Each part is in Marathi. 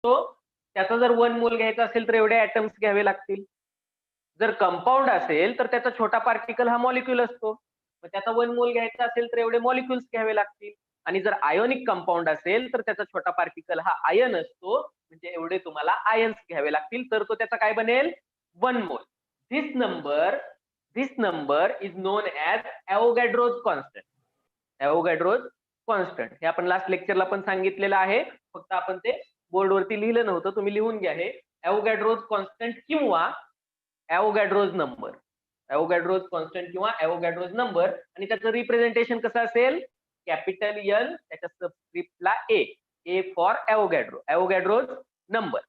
असतो, त्याचा जर 1 मोल घ्यायचा असेल तर एवढे ऍटम्स घ्यावे लागतील. जर कंपाऊंड असेल तर त्याचा छोटा पार्टिकल हा मॉलिक्यूल असतो, मग त्याचा 1 मोल घ्यायचा असेल तर एवढे मॉलिक्युल्स घ्यावे लागतील. आणि जर आयोनिक कंपाऊंड असेल तर त्याचा छोटा पार्टिकल हा आयन असतो, म्हणजे एवढे तुम्हाला आयन्स घ्यावे लागतील, तर तो त्याचा काय बनेल 1 mole. This number is known as Avogadro's constant. Avogadro's constant हे आपण लास्ट लेक्चरला पण सांगितलेलं आहे, फक्त आपण ते बोर्डवरती लिहिलं नव्हतं, तुम्ही लिहून घ्या. हे ॲव्होगॅड्रोज कॉन्स्टंट किंवा ॲव्होगॅड्रोज नंबर, ॲव्होगॅड्रोज कॉन्स्टंट किंवा ॲव्होगॅड्रोज नंबर. आणि त्याचं रिप्रेझेंटेशन कसं असेल, कॅपिटल एल त्याच्या सबस्क्रिप्टला A for Avogadro, Avogadro's number.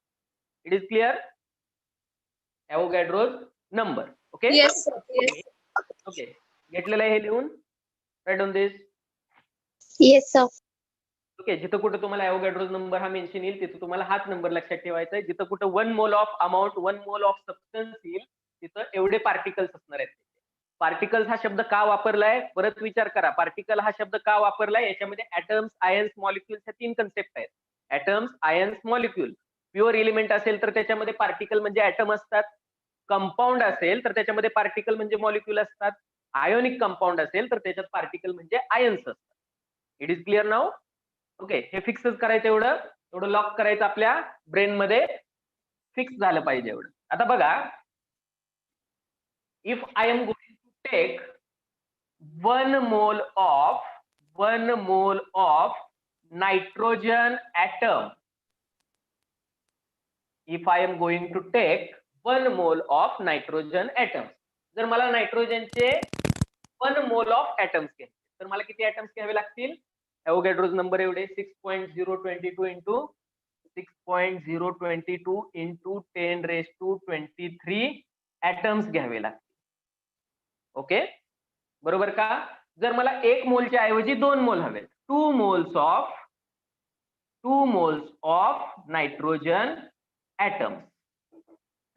It is clear? Avogadro's number. Okay Yes, sir. Yes. Okay, घेतलेलं आहे हे लिहून. Write on this. Yes, sir. Okay, जिथं कुठं तुम्हाला ॲव्होगॅड्रोज नंबर हा मेन्शन येईल तिथं तुम्हाला हाच नंबर लक्षात ठेवायचा आहे. जिथं कुठं 1 mole of amount 1 mole of substance येईल तिथं एवढे पार्टिकल्स असणार आहेत. पार्टिकल्स हा शब्द का वापरलाय, परत विचार करा. पार्टिकल हा शब्द का वापरलाय, याच्यामध्ये ऍटम्स, आयन्स, मॉलिक्युल्स ह्या 3 कन्सेप्ट आहेत. Atoms, ions, molecule. Pure element असेल तर त्याच्यामध्ये पार्टिकल म्हणजे ऍटम असतात. कंपाऊंड असेल तर त्याच्यामध्ये पार्टिकल म्हणजे मॉलिक्युल असतात. आयोनिक कंपाऊंड असेल तर त्याच्यात पार्टिकल म्हणजे आयन्स असतात. It is clear now? Okay, हे फिक्सच करायचं, एवढं लॉक करायचं आपल्या ब्रेन मध्ये, फिक्स झालं पाहिजे एवढं. आता बघा, if I am going to take 1 mole of nitrogen atom, if I am going to take 1 mole of nitrogen atoms, जर मला नायट्रोजनचे 1 मोल ऑफ ऍटम्स घ्यायचे तर मला किती ऍटम्स घ्यावे लागतील? ॲव्होगॅड्रोज नंबर एवढे 6.022 इंटू 6.022 इंटू 10⁻23 ऍटम्स घ्यावे लागतील. ओके, बरोबर का? जर मला 1 मोलच्या ऐवजी 2 मोल हवे, 2 moles of nitrogen atoms,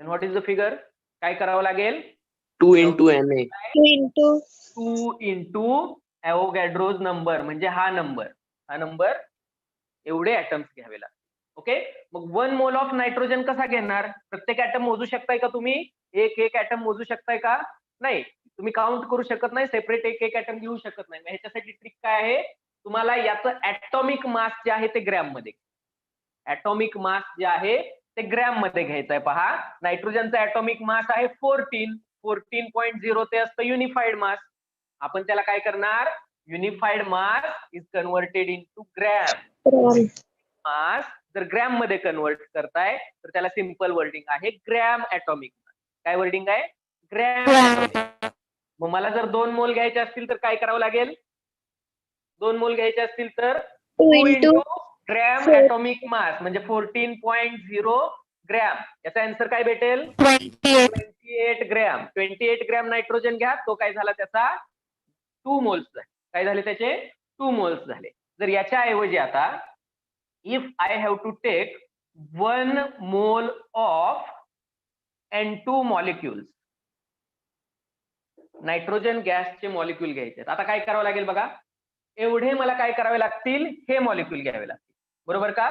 then what is the figure? काय करावं लागेल? 2 into Na. 2 into ॲव्होगॅड्रोज नंबर, म्हणजे हा नंबर एवढे ऍटम्स घ्यावे लागतील. ओके, मग 1 मोल ऑफ नायट्रोजन कसा घेणार? प्रत्येक ऍटम मोजू शकताय का तुम्ही? एक ऍटम मोजू शकताय का? नाही, तुम्ही काउंट करू शकत नाही, सेपरेट एक ऍटम घेऊ शकत नाही. ह्याच्यासाठी ट्रिक काय आहे, तुम्हाला याचं ऍटॉमिक मास जे आहे ते ग्रॅम मध्ये, ऍटॉमिक मास जे आहे ते ग्रॅम मध्ये घ्यायचं आहे. पहा, नायट्रोजनचा ऍटॉमिक मास आहे 14.0 ते असतं युनिफाईड मास. आपण त्याला काय करणार, unified mass is converted into gram. Mass जर ग्रॅम मध्ये कन्वर्ट करताय तर त्याला सिंपल वर्डिंग आहे ग्रॅम ऍटॉमिक मास. काय वर्डिंग आहे? ग्रॅम. मग मला जर 2 मोल घ्यायचे असतील तर काय करावं लागेल? 2 मोल घ्यायचे असतील तर 2 इंटू ग्रॅम ऍटॉमिक मास म्हणजे 14.0 ग्रॅम. याचा आन्सर काय भेटेल? 28 ग्रॅम. 28 ग्रॅम नायट्रोजन घ्या, तो काय झाला त्याचा 2 मोल्स झाले. काय झाले त्याचे? 2 मोल्स झाले. जर याच्या ऐवजी आता if I have to take 1 mole of N2 molecules, nitrogen गॅसचे मॉलिक्यूल घ्यायचे. आता काय करावं लागेल बघा, एवढे मला काय करावे लागतील, हे मॉलिक्यूल घ्यावे लागतील. बरोबर का?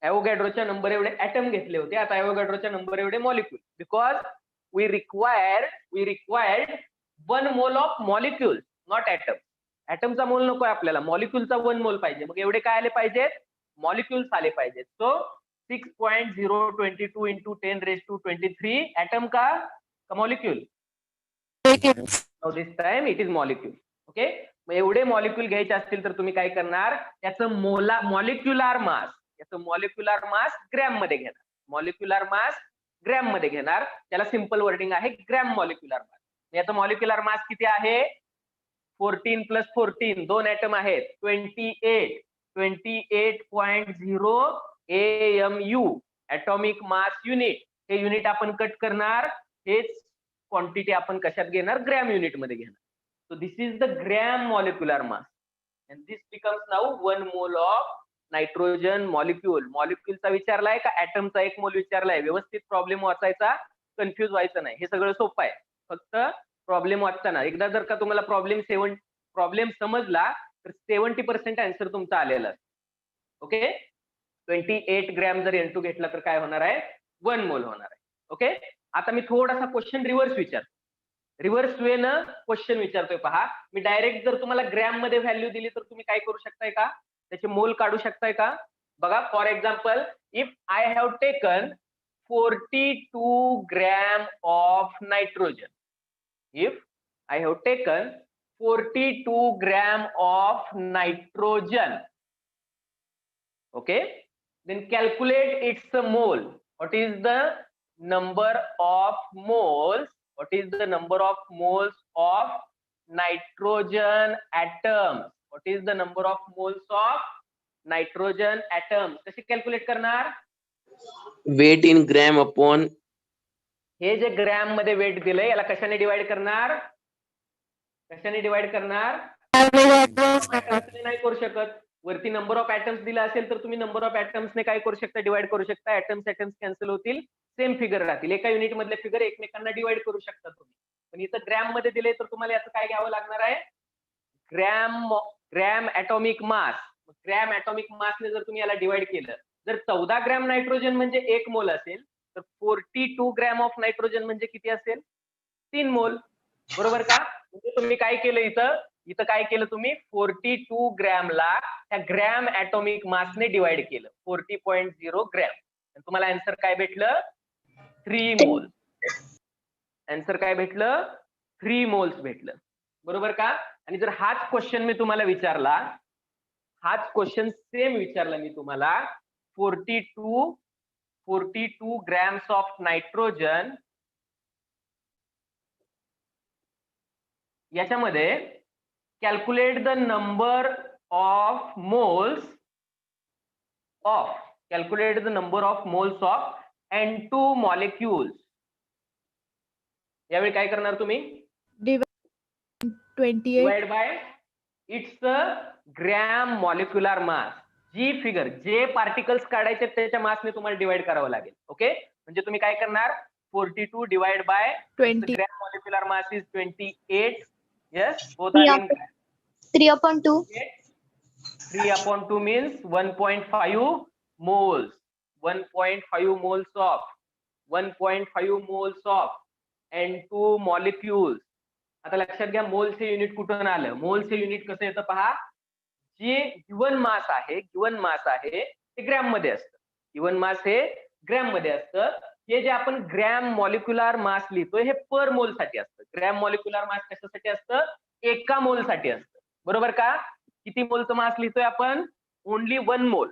ॲव्होगॅड्रोच्या नंबर एवढे ऍटम घेतले होते, आता ॲव्होगॅड्रोच्या नंबर एवढे molecule, because we required 1 mole of molecule, not atom. ऍटमचा मोल नको आपल्याला, मॉलिक्यूलचा 1 मोल पाहिजे. मग एवढे काय आले पाहिजेत? मॉलिक्यूल्स आले पाहिजेत. सो 6.022 इंटू 10⁻23 ऍटम का molecule? Now this time it is molecule. Okay, मग एवढे मॉलिक्यूल घ्यायचे असतील तर तुम्ही काय करणार, त्याचं मॉलिक्युलर मास ग्रॅम मध्ये घेणार. मॉलिक्युलर मास ग्रॅम मध्ये घेणार, त्याला सिंपल वर्डिंग आहे ग्रॅम मॉलिक्युलर मास. याचं मॉलिक्युलर मास किती आहे? 14 प्लस 14, 2 ऍटम आहेत, 28.0 AMU ऍटॉमिक मास युनिट. हे युनिट आपण कट करणार, हेच क्वांटिटी आपण कशात घेणार? ग्रॅम युनिट मध्ये घेणार. So this is the gram molecular mass and this becomes now 1 mole of nitrogen molecule. मॉलिक्यूलचा विचारलाय का ऍटमचा 1 मोल विचारलाय? व्यवस्थित प्रॉब्लेम वाचायचा, कन्फ्युज व्हायचं नाही. हे सगळं सोपं आहे, फक्त प्रॉब्लेम वाचताना एकदा जर का तुम्हाला प्रॉब्लेम समजला तर 70% आन्सर तुमचा आलेला. ओके, 28 ग्रॅम जर N2 घेतला तर काय होणार आहे 1 मोल होणार आहे. ओके, आता मी थोडासा क्वेश्चन रिव्हर्स विचारतो. रिव्हर्स वे न क्वेश्चन विचारतोय पहा. मी डायरेक्ट जर तुम्हाला ग्रॅम मध्ये व्हॅल्यू दिली तर तुम्ही काय करू शकताय का, त्याचे मोल काढू शकताय का? बघा, for example, if I have taken 42 gram of nitrogen, if I have taken 42 gram of nitrogen, okay, then calculate its mole. What is the number of moles? What is the number of moles of nitrogen atoms? What is the number of moles of nitrogen atoms? कशी कॅल्क्युलेट करणार? weight in gram upon हे जे ग्रॅम मध्ये वेट दिलंय याला कशाने डिवाइड करणार? कशाने डिवाइड करणार? नाही करू शकत. वरती नंबर ऑफ ऍटम्स दिला असेल तर तुम्ही नंबर ऑफ ऍटम्सने काय करू शकता, डिवाइड करू शकता. ऍटम्स कॅन्सल होतील, सेम फिगर राहतील. एका युनिट मधले फिगर एकमेकांना डिवाइड करू शकता तुम्ही. पण इथं ग्रॅम मध्ये दिले तर तुम्हाला याचं काय घ्यावं लागणार आहे? Gram atomic mass. Gram atomic मासने जर तुम्ही याला डिवाइड केलं, जर 14 ग्रॅम नायट्रोजन म्हणजे 1 मोल असेल तर 42 ग्रॅम ऑफ नायट्रोजन म्हणजे किती असेल? 3 मोल. बरोबर का? म्हणजे तुम्ही काय केलं, इथं काय केलं तुम्ही, 42 ग्रॅमला त्या ग्रॅम ऍटॉमिक मासने डिवाइड केलं, 40.0 ग्रॅम. तुम्हाला आन्सर काय भेटलं? 3 मोल. आन्सर काय भेटलं? 3 मोल्स भेटलं. बरोबर का? आणि जर हाच क्वेश्चन मी तुम्हाला विचारला, हाच क्वेश्चन सेम विचारला मी तुम्हाला, 42 ग्रॅम्स ऑफ नायट्रोजन, याच्यामध्ये calculate the number of moles of N2 molecules. यावेळी काय करणार तुम्ही? 28 divide by its gram molecular mass. जी फिगर, जे पार्टिकल्स काढायचे त्याच्या मासने तुम्हाला डिवाइड करावं लागेल. ओके, म्हणजे तुम्ही काय करणार, 42 divide by 20 gram molecular mass is 28. Yes, both are in 3/2. 3/2 means 1.5 moles. 1.5 moles of N2 molecules. आता लक्षात घ्या, मोल्स हे युनिट कुठून आलं? मोल्स हे युनिट कसं येतं पहा. जे गिवन मास आहे ते ग्रॅम मध्ये असतं. गिवन मास हे ग्रॅम मध्ये असतं. हे जे आपण ग्रॅम मॉलिक्युलर मास लिहितोय हे पर मोल साठी असतं. ग्रॅम मॉलिक्युलर मास कशासाठी असतं? एका मोल साठी असतं. बरोबर का? किती मोलचं मास लिहितोय आपण? ओनली 1 मोल.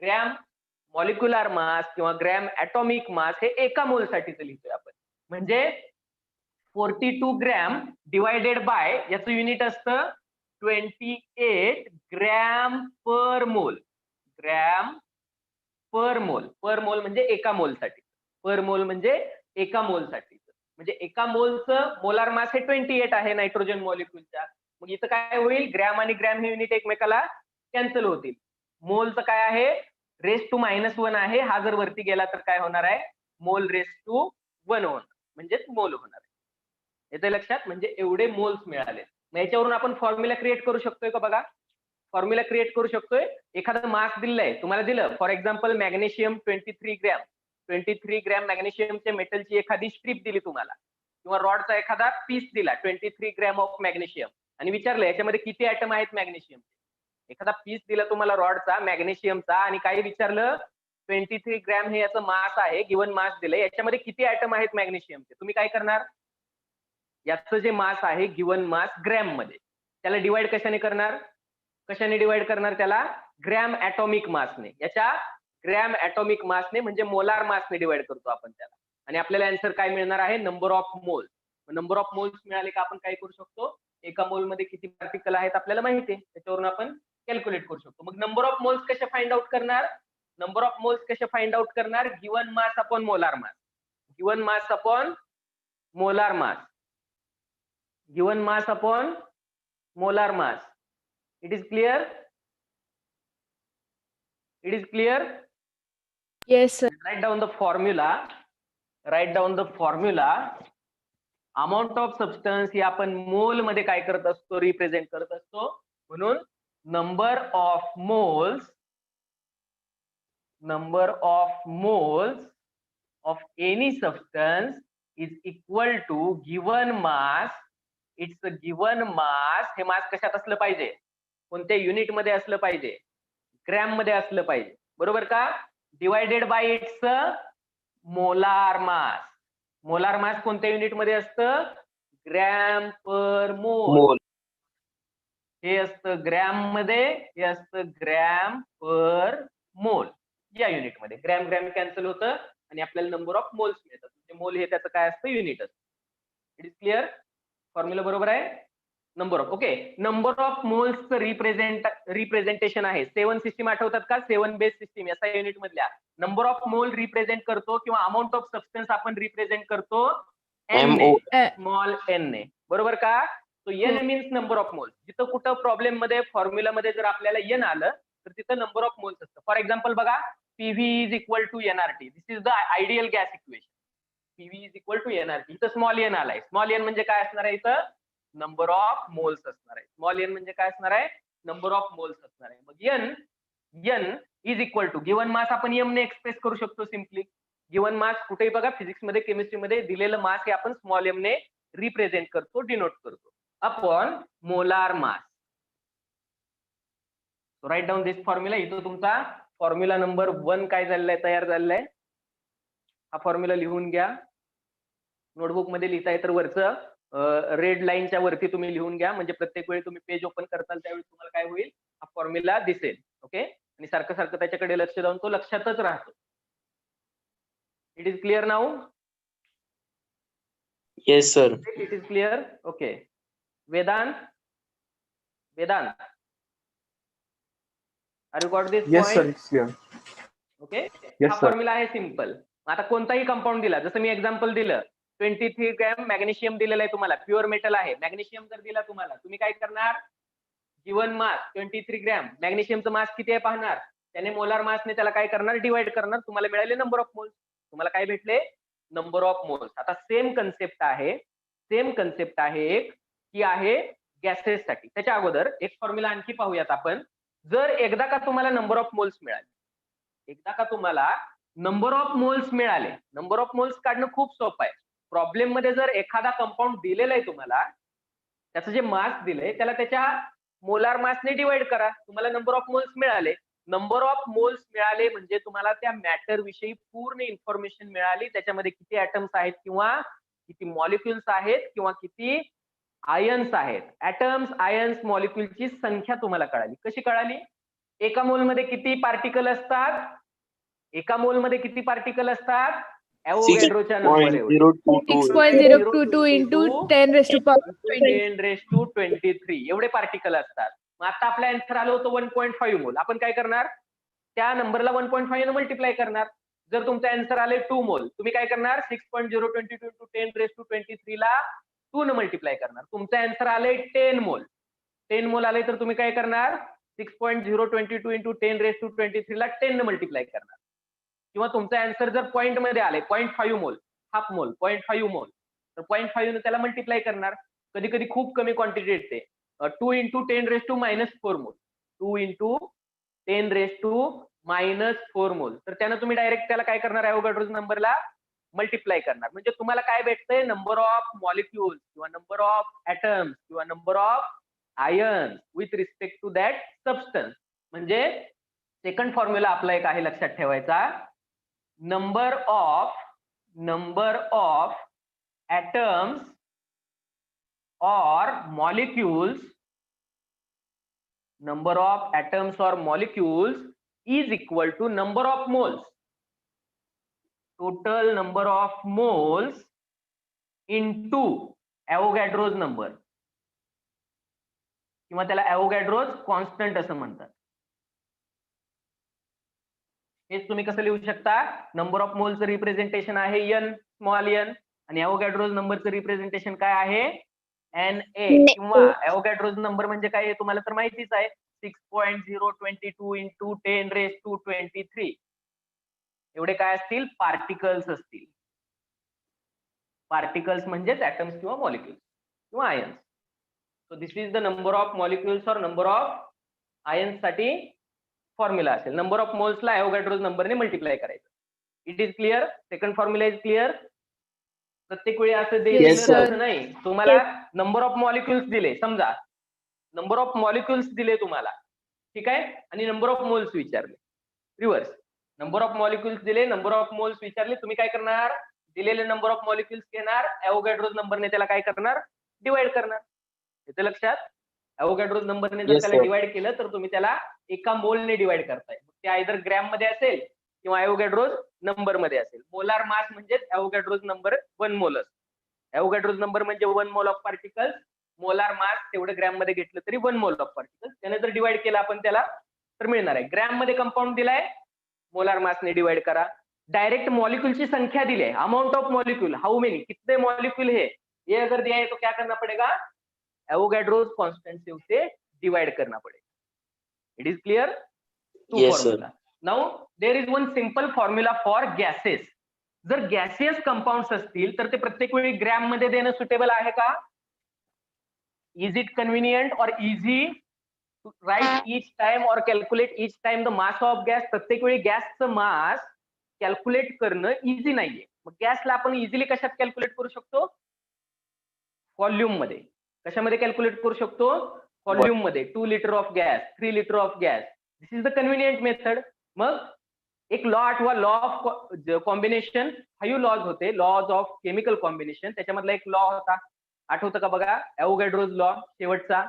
ग्रॅम मॉलिक्युलर मास किंवा ग्रॅम ऍटॉमिक मास हे एका मोल साठीच लिहितोय आपण. म्हणजे 42 ग्रॅम डिवायडेड बाय याचं युनिट असतं 28 ग्रॅम पर मोल. Gram per mole. पर मोल म्हणजे एका मोल साठी. पर मोल म्हणजे एका मोल साठी. म्हणजे एका मोलचं मोलार मास हे 28 आहे नायट्रोजन मॉलिक्युलच्या. मग इथं काय होईल, ग्रॅम आणि ग्रॅम हे युनिट एकमेकाला कॅन्सल होतील. मोलचं काय आहे, रेस टू -1 आहे. हा जर वरती गेला तर काय होणार आहे, मोल रेस टू 1 होणार, म्हणजेच मोल होणार आहे. येते लक्षात? म्हणजे एवढे मोल्स मिळाले. मग याच्यावरून आपण फॉर्म्युला क्रिएट करू शकतोय का? बघा, फॉर्म्युला क्रिएट करू शकतोय. एखादा मास दिलंय तुम्हाला, दिलं फॉर एक्झाम्पल मॅग्नेशियम 23 ग्रॅम मॅग्नेशियमच्या मेटलची एखादी स्ट्रीप दिली तुम्हाला, किंवा रॉडचा एखादा पीस दिला 23 ग्रॅम ऑफ मॅग्नेशियम, आणि विचारलं याच्यामध्ये किती ऍटम आहेत मॅग्नेशियम. एखादा पीस दिला तुम्हाला रॉडचा मॅग्नेशियमचा आणि काही विचारलं 23 ग्रॅम हे याचं मास आहे, गिवन मास दिलंय, याच्यामध्ये किती ऍटम आहेत मॅग्नेशियमचे. तुम्ही काय करणार, याचं जे मास आहे गिवन मास ग्रॅम मध्ये, त्याला डिवाइड कशाने करणार? त्याला ग्रॅम ऍटॉमिक मासने. याच्या ग्रॅम ऍटॉमिक मासने म्हणजे मोलार मासने डिवाइड करतो आपण त्याला. आणि आपल्याला आन्सर काय मिळणार आहे? Number of moles. Number of moles मिळाले का आपण काय करू शकतो, एका मोल मध्ये किती पार्टिकल आहेत आपल्याला माहिती आहे, त्याच्यावरून आपण कॅल्क्युलेट करू शकतो. मग नंबर ऑफ मोल्स कसे फाइंड आउट करणार? Given mass upon molar mass. Given mass upon molar mass. Given mass upon molar mass. It is clear? Yes, sir. Write down the formula. Amount of substance ही आपण मोल मध्ये काय करत असतो, रिप्रेझेंट करत असतो. म्हणून number of moles number of moles of any substance is equal to given mass. It's a given mass. हे मास कशात असलं पाहिजे? कोणत्या युनिट मध्ये असलं पाहिजे? ग्रॅम मध्ये असलं पाहिजे, बरोबर का? Divided by its molar mass. Molar मास कोणत्या युनिट मध्ये असतं? ग्रॅम पर मोल. Mole. हे असतं ग्रॅम मध्ये, हे असतं ग्रॅम पर मोल या युनिट मध्ये. ग्रॅम ग्रॅम कॅन्सल होतं आणि आपल्याला नंबर ऑफ मोल्स मिळतात. म्हणजे मोल हे त्याचं काय असतं? युनिट असतं. It is clear? फॉर्म्युला बरोबर आहे? Number of, okay. Number of मोल्सचं रिप्रेझेंटेशन आहे. 7 सिस्टीम आठवतात का? 7 बेस सिस्टीम एसआय युनिट मधल्या. नंबर ऑफ मोल रिप्रेझेंट करतो किंवा अमाऊंट ऑफ सबस्टन्स आपण रिप्रेझेंट करतो एन ने, स्मॉल एन ने, बरोबर का? तो N means number of moles. जिथं कुठं प्रॉब्लेम मध्ये फॉर्म्युला मध्ये जर आपल्याला एन आलं तर तिथं नंबर ऑफ मोल्स असतं. फॉर एक्झाम्पल बघा, PV is equal to nRT. This is the ideal gas equation. PV is equal to nRT. इथं स्मॉल एन आलाय. स्मॉल एन म्हणजे काय असणार आहे? इथं नंबर ऑफ मोल्स असणार आहे. स्मॉल एन म्हणजे काय असणार आहे? नंबर ऑफ मोल्स असणार आहे. मग n is equal to given mass आपण एम ने एक्सप्रेस करू शकतो सिम्पली. गिवन मास कुठेही बघा, फिजिक्स मध्ये, केमिस्ट्री मध्ये दिलेलं मास हे आपण स्मॉल एम ने रिप्रेझेंट करतो, डिनोट करतो, upon molar mass. Write down this formula. इथं तुमचा फॉर्म्युला नंबर 1 काय झालेला आहे? तयार झालेला आहे. हा फॉर्म्युला लिहून घ्या. नोटबुक मध्ये लिहिताय तर वरचं रेड लाईनच्या वरती तुम्ही लिहून घ्या. म्हणजे प्रत्येक वेळी तुम्ही पेज ओपन करताल त्यावेळी तुम्हाला काय होईल? हा फॉर्म्युला दिसेल. ओके. आणि सारखं सारखं त्याच्याकडे लक्ष देऊन तो लक्षातच राहतो. It is clear now? Yes, sir. It is clear? Okay. Vedant, are you got this Yes, sir, point? it's clear. Okay. Yes, हा sir. फॉर्म्युला आहे सिम्पल. आता कोणताही कंपाऊंड दिला, जसं मी एक्झाम्पल दिलं, 23 ग्रॅम मॅग्नेशियम दिलेला आहे तुम्हाला, प्युअर मेटल आहे. मॅग्नेशियम जर दिला तुम्हाला, तुम्ही काय करणार? गिवन मास 23 ग्रॅम, मॅग्नेशियमचं मास किती आहे पाहणार, त्याने मोलार मासने त्याला काय करणार? डिवाइड करणार. तुम्हाला मिळाले नंबर ऑफ मोल्स. तुम्हाला काय भेटले? Number of moles. आता सेम कन्सेप्ट आहे एक की आहे गॅसेस साठी. त्याच्या अगोदर एक फॉर्म्युला आणखी पाहूयात आपण. जर एकदा का तुम्हाला नंबर ऑफ मोल्स मिळाले, नंबर ऑफ मोल्स काढणं खूप सोपं आहे. प्रॉब्लेम मध्ये जर एखादा कंपाऊंड दिलेला आहे तुम्हाला, त्याचं जे मास दिलंय त्याला त्याच्या मोलार मासने डिवाइड करा, तुम्हाला नंबर ऑफ मोल्स मिळाले. नंबर ऑफ मोल्स मिळाले म्हणजे तुम्हाला त्या मॅटर विषयी पूर्ण इन्फॉर्मेशन मिळाली. त्याच्यामध्ये किती ऍटम्स आहेत किंवा किती मॉलिक्युल्स आहेत किंवा किती आयन्स आहेत. ऍटम्स, आयन्स, मॉलिक्युलची संख्या तुम्हाला कळाली. कशी कळाली? एका मोलमध्ये किती पार्टिकल असतात? ॲव्होगॅड्रोच्या नंबर एवढे. 6.022 into 10 raised to power 20. 10⁻23 एवढे पार्टिकल असतात. मग आता आपलं आन्सर आलं होतं 1.5 मोल. आपण काय करणार? त्या नंबरला 1.5 ने मल्टिप्लाय करणार. जर तुमचं आन्सर आले 2 मोल, तुम्ही काय करणार? 6.022 into 10⁻23 ला 2 ने मल्टिप्लाय करणार. तुमचं आन्सर आले 10 मोल. 10 मोल आले तर तुम्ही काय करणार? 6.022 into 10⁻23 ला 10 ने मल्टिप्लाय करणार. किंवा तुमचा आन्सर जर पॉईंट मध्ये आले 0.5 मोल, हाफ मोल, 0.5 मोल, तर 0.5 ने त्याला मल्टिप्लाय करणार. कधी कधी खूप कमी क्वांटिटी येते, 2 into 10⁻⁻4 मोल, 2 into 10⁻⁻4 मोल. तर त्यानं तुम्ही डायरेक्ट त्याला काय करणार? ॲव्होगॅड्रोज नंबरला मल्टिप्लाय करणार. म्हणजे तुम्हाला काय भेटतंय? नंबर ऑफ मॉलिक्युल्स किंवा नंबर ऑफ ऍटम्स किंवा number of ion with respect to that substance. म्हणजे सेकंड फॉर्म्युला आपला एक आहे लक्षात ठेवायचा. Number of atoms or molecules is equal to number of moles, total number of moles into Avogadro's number, किंवा त्याला Avogadro's कॉन्स्टंट असं म्हणतात. हेच तुम्ही कसं लिहू शकता? नंबर ऑफ मोलचं रिप्रेझेंटेशन आहे एन, स्मॉल एन, आणि ॲव्होगॅड्रोज नंबरचं रिप्रेझेंटेशन काय आहे? N A. किंवा ॲव्होगॅड्रोज नंबर म्हणजे काय हे तुम्हाला तर माहितीच आहे, 6.022 into 10⁻23 एवढे काय असतील? पार्टिकल्स असतील. पार्टिकल्स म्हणजेच ऍटम्स किंवा मॉलिक्युल्स किंवा ions. So this is the number of molecules और नंबर ऑफ आयन्स साठी फॉर्म्युला असेल. नंबर ऑफ मोल्सला ॲव्होगॅड्रोज नंबरने मल्टिप्लाय करायचं. It is clear? Second formula is clear? प्रत्येक वेळी असं Yes, दिलं sir. असं नाही. तुम्हाला नंबर ऑफ मॉलिक्युल्स दिले, समजा नंबर ऑफ मॉलिक्युल्स दिले तुम्हाला, ठीक आहे, आणि नंबर ऑफ मोल्स विचारले. रिव्हर्स, नंबर ऑफ मॉलिक्युल्स दिले, नंबर ऑफ मोल्स विचारले, तुम्ही काय करणार? दिलेले नंबर ऑफ मॉलिक्युल्स घेणार, ॲव्होगॅड्रोज नंबरने त्याला काय करणार? डिवाइड करणार. येते लक्षात? ॲव्होगॅड्रोज नंबरने जर Yes, त्याला sir. डिवाइड केलं तर तुम्ही त्याला एका मोलने डिवाइड करताय. ते आयदर ग्रॅम मध्ये असेल किंवा ॲव्होगॅड्रोज नंबर मध्ये असेल. मोलार मास म्हणजे ॲव्होगॅड्रोज नंबर 1 मोल असतो. ॲव्होगॅड्रोज नंबर म्हणजे 1 mole of particles. Molar mass तेवढं ग्रॅम मध्ये घेतलं तरी 1 मोल ऑफ पार्टिकल्स. त्याने जर डिवाइड केलं आपण त्याला तर मिळणार आहे. ग्रॅम मध्ये कंपाऊंड दिलाय, मोलार मासने डिवाइड करा. डायरेक्ट मॉलिक्यूलची संख्या दी है, amount of molecule, how many, कितने मॉलिक्यूल है, ये अगर दिया है तो क्या करना पड़ेगा? एवोगैड्रोस कांस्टेंट से उसे डिवाइड करना पड़ेगा. It is clear? टू Yes, sir. Formula. Now there is one simple formula for gases. जर गॅसियस कंपाऊंड्स असतील तर ते प्रत्येक वेळी ग्रॅम मध्ये देणं सुटेबल आहे का? Is it convenient or easy to write each time or calculate each time the mass of gas? प्रत्येक वेळी गॅसचं मास कॅल्क्युलेट करणं इझी नाहीये. मग गॅसला आपण इझिली कशात कॅल्क्युलेट करू शकतो? व्हॉल्यूम मध्ये. कशामध्ये कॅल्क्युलेट करू शकतो? व्हॉल्यूम मध्ये. 2 litre of gas, 3 litre of gas. This is the convenient method. मग एक लॉ आठवा, लॉ ऑफ कॉम्बिनेशन. 5 लॉज होते, लॉज ऑफ केमिकल कॉम्बिनेशन. त्याच्यामधला एक लॉ होता, आठवतं का बघा? ॲव्होगॅड्रोज लॉ, शेवटचा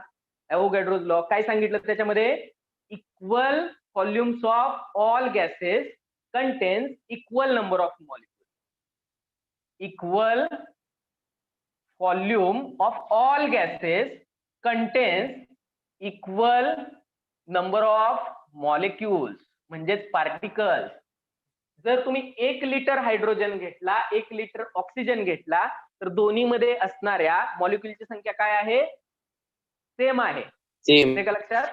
ॲव्होगॅड्रोज लॉ. काय सांगितलं त्याच्यामध्ये? Equal volumes of all gases contains equal number of molecules. Equal volume of all gases contains equal number of molecules, म्हणजेच पार्टिकल्स. जर तुम्ही 1 लिटर हायड्रोजन घेतला, 1 लिटर ऑक्सिजन घेतला, तर दोन्ही मध्ये असणाऱ्या मॉलिक्युलची संख्या काय आहे? सेम आहे. Same. का लक्षात?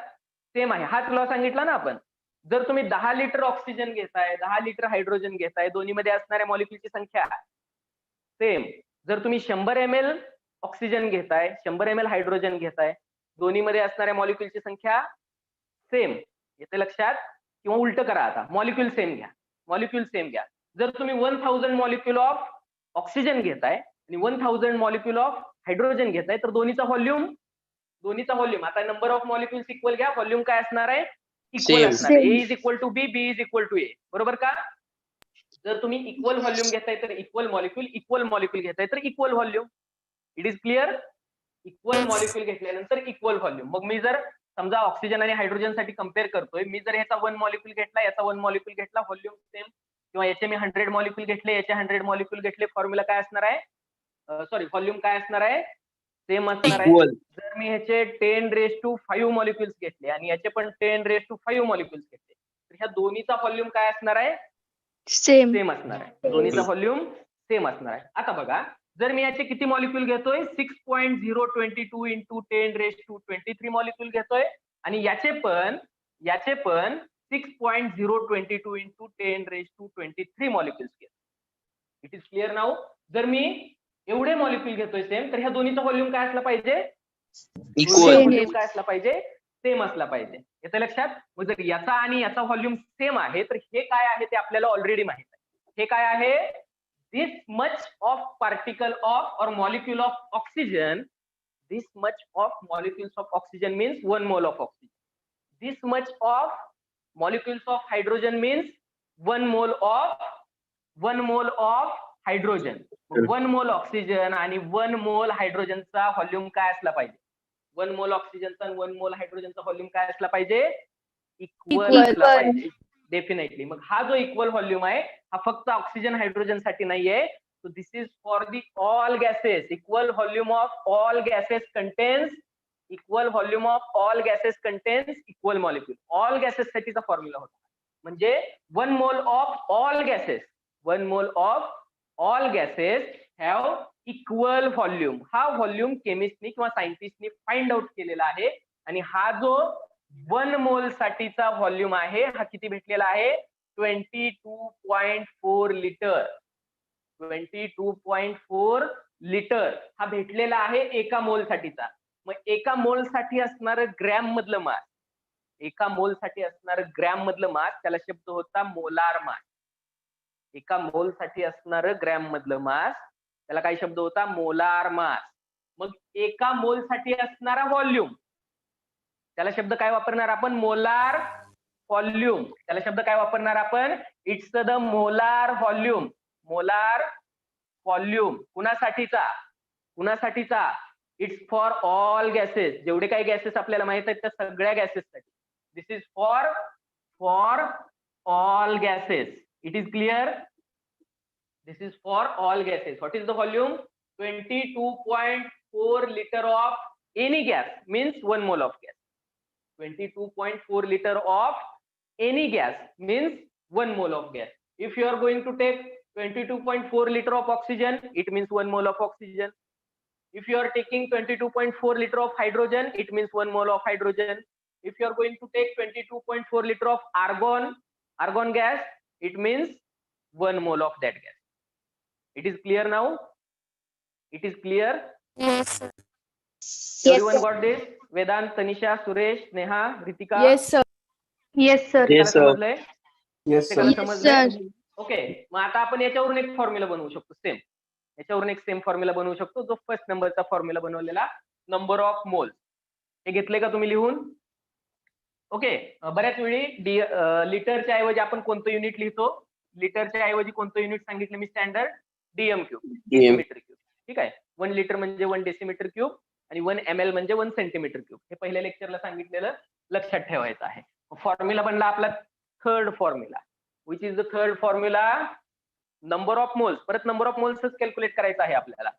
सेम आहे. हाच लॉ सांगितला ना आपण. जर तुम्ही 10 लिटर ऑक्सिजन घेताय, 10 लिटर हायड्रोजन घेताय, दोन्ही मध्ये असणाऱ्या मॉलिक्युलची संख्या सेम. जर तुम्ही 100 ml ऑक्सिजन घेताय, 100 ml हायड्रोजन घेताय, दोन्ही मध्ये असणाऱ्या मॉलिक्युलची संख्या सेम. येते लक्षात? किंवा उलट करा, आता मॉलिक्युल सेम घ्या, मॉलिक्युल सेम घ्या. जर तुम्ही 1000 मॉलिक्युल ऑफ ऑक्सिजन घेताय आणि 1000 मॉलिक्युल ऑफ हायड्रोजन घेताय, तर दोन्हीचा व्हॉल्यूम आता नंबर ऑफ मॉलिक्युल्स इक्वल घ्या, व्हॉल्यूम काय असणार आहे? Equal Same. असणार आहे. Same. A is equal to B, B is equal to A. बरोबर का? जर तुम्ही इक्वल व्हॉल्यूम घेताय तर इक्वल मॉलिक्युल घेताय तर equal volume. It is clear? Equal molecule घेतल्यानंतर इक्वल व्हॉल्यूम. मग मी जर समजा ऑक्सिजन आणि हायड्रोजन साठी कम्पेअर करतोय, मी जर याचा 1 मॉलिक्युल घेतला, याचा 1 मॉलिक्युल घेतला, व्हॉल्यूम सेम. किंवा याचे मी 100 मॉलिक्युल घेतले, याचे 100 मॉलिक्युल घेतले, फॉर्म्युला काय असणार आहे? सॉरी, व्हॉल्यूम काय असणार आहे? सेम असणार आहे. Equal. जर मी ह्याचे 10⁵ मॉलिक्युल्स घेतले आणि याचे पण 10⁵ मॉलिक्युल्स घेतले, तर ह्या दोन्हीचा व्हॉल्यूम काय असणार आहे? Same. सेम असणार आहे. दोन्हीचा व्हॉल्यूम सेम असणार आहे. आता बघा, जर मी याचे किती मॉलिक्युल घेतोय? 6.022 इंटू 10⁻23 मॉलिक्युल घेतोय आणि याचे पण 6.022 इंटू 10⁻23 मॉलिक्युल्स घेतोय. It is clear now? जर मी एवढे मॉलिक्युल घेतोय सेम, तर ह्या दोन्हीचा व्हॉल्यूम काय असला पाहिजे? Equal. व्हॉल्यूम काय असला पाहिजे? सेम असला पाहिजे. येतं लक्षात? मग जर याचा आणि याचा व्हॉल्यूम सेम आहे, तर हे काय आहे ते आपल्याला ऑलरेडी माहित आहे. हे काय आहे? दिस मच ऑफ पार्टिकल ऑफ और molecule of oxygen, this much of molecules of oxygen means 1 mole of oxygen. This much of molecules of hydrogen means 1 mole of hydrogen. 1 मोल ऑक्सिजन आणि 1 मोल हायड्रोजनचा व्हॉल्यूम काय असला पाहिजे? 1 मोल ऑक्सिजनचा आणि 1 मोल हायड्रोजनचा व्हॉल्यूम काय असला पाहिजे? इक्वल असला पाहिजे. डेफिनेटली. मग हा जो इक्वल व्हॉल्यूम आहे, हा फक्त ऑक्सिजन हायड्रोजन साठी नाहीये. So this is for the all gases. Equal volume of all gases contains equal molecule. All gases साठीचा फॉर्म्युला होता. म्हणजे 1 mole of all gases have equal volume. हा व्हॉल्यूम केमिस्टनी किंवा सायंटिस्टनी फाइंड आउट केलेला आहे. आणि हा जो 1 मोल साठीचा व्हॉल्यूम आहे, हा किती भेटलेला आहे? 22.4 लिटर. 22.4 लिटर हा भेटलेला आहे एका मोल साठीचा. मग एका मोल साठी असणारं ग्रॅम मधलं मास एका मोल साठी असणार ग्रॅम मधलं मास त्याला शब्द होता मोलार मास. एका मोल साठी असणार ग्रॅम मधलं मास त्याला काय शब्द होता? Molar mass. मग एका मोल साठी असणारा व्हॉल्यूम त्याला शब्द काय वापरणार आपण? Molar volume. त्याला शब्द काय वापरणार आपण? It's the molar volume. Molar volume कुणासाठीचा? कुणासाठीचा? It's for all gases. जेवढे काही गॅसेस आपल्याला माहित आहेत त्या सगळ्या गॅसेससाठी. This is for all gases. It is clear? This is for all gases. What is the volume? 22.4 liter of any gas means 1 mole of gas. 22.4 liter of any gas means 1 mole of gas. If you are going to take 22.4 liter of oxygen, it means 1 mole of oxygen. If you are taking 22.4 liter of hydrogen, it means 1 mole of hydrogen. If you are going to take 22.4 liter of argon gas, it means 1 mole of that gas. It is clear now? It is clear? Yes, sir. Everyone got this? Vedant, Tanisha, Suresh, Neha, Ritika? Yes, sir. Yes, sir. Yes, sir. समजलंय? Yes, sir. प्रत्येकाला Yes, समजलंय? sir. ओके, मग आता आपण याच्यावरून एक फॉर्म्युला बनवू शकतो सेम. याच्यावरून एक सेम फॉर्म्युला बनवू शकतो जो फर्स्ट नंबरचा फॉर्म्युला बनवलेला नंबर ऑफ मोल्स. हे घेतले का तुम्ही लिहून? ओके, बऱ्याच वेळी लिटरच्या ऐवजी आपण कोणतं युनिट लिहितो? लिटरच्या ऐवजी कोणतं युनिट सांगितलं मी? Standard DM cube, decimetre cube. ठीक आहे. 1 लिटर म्हणजे 1 डेसिमीटर क्यूब आणि 1 ml म्हणजे 1 सेंटीमीटर क्यूब. हे पहिल्या लेक्चरला सांगितलेलं लक्षात ठेवायचं आहे. फॉर्म्युला बनला आपला third formula. Which is the third formula? Number of moles. परत नंबर ऑफ मोल्सच कॅल्क्युलेट करायचं आहे आपल्याला.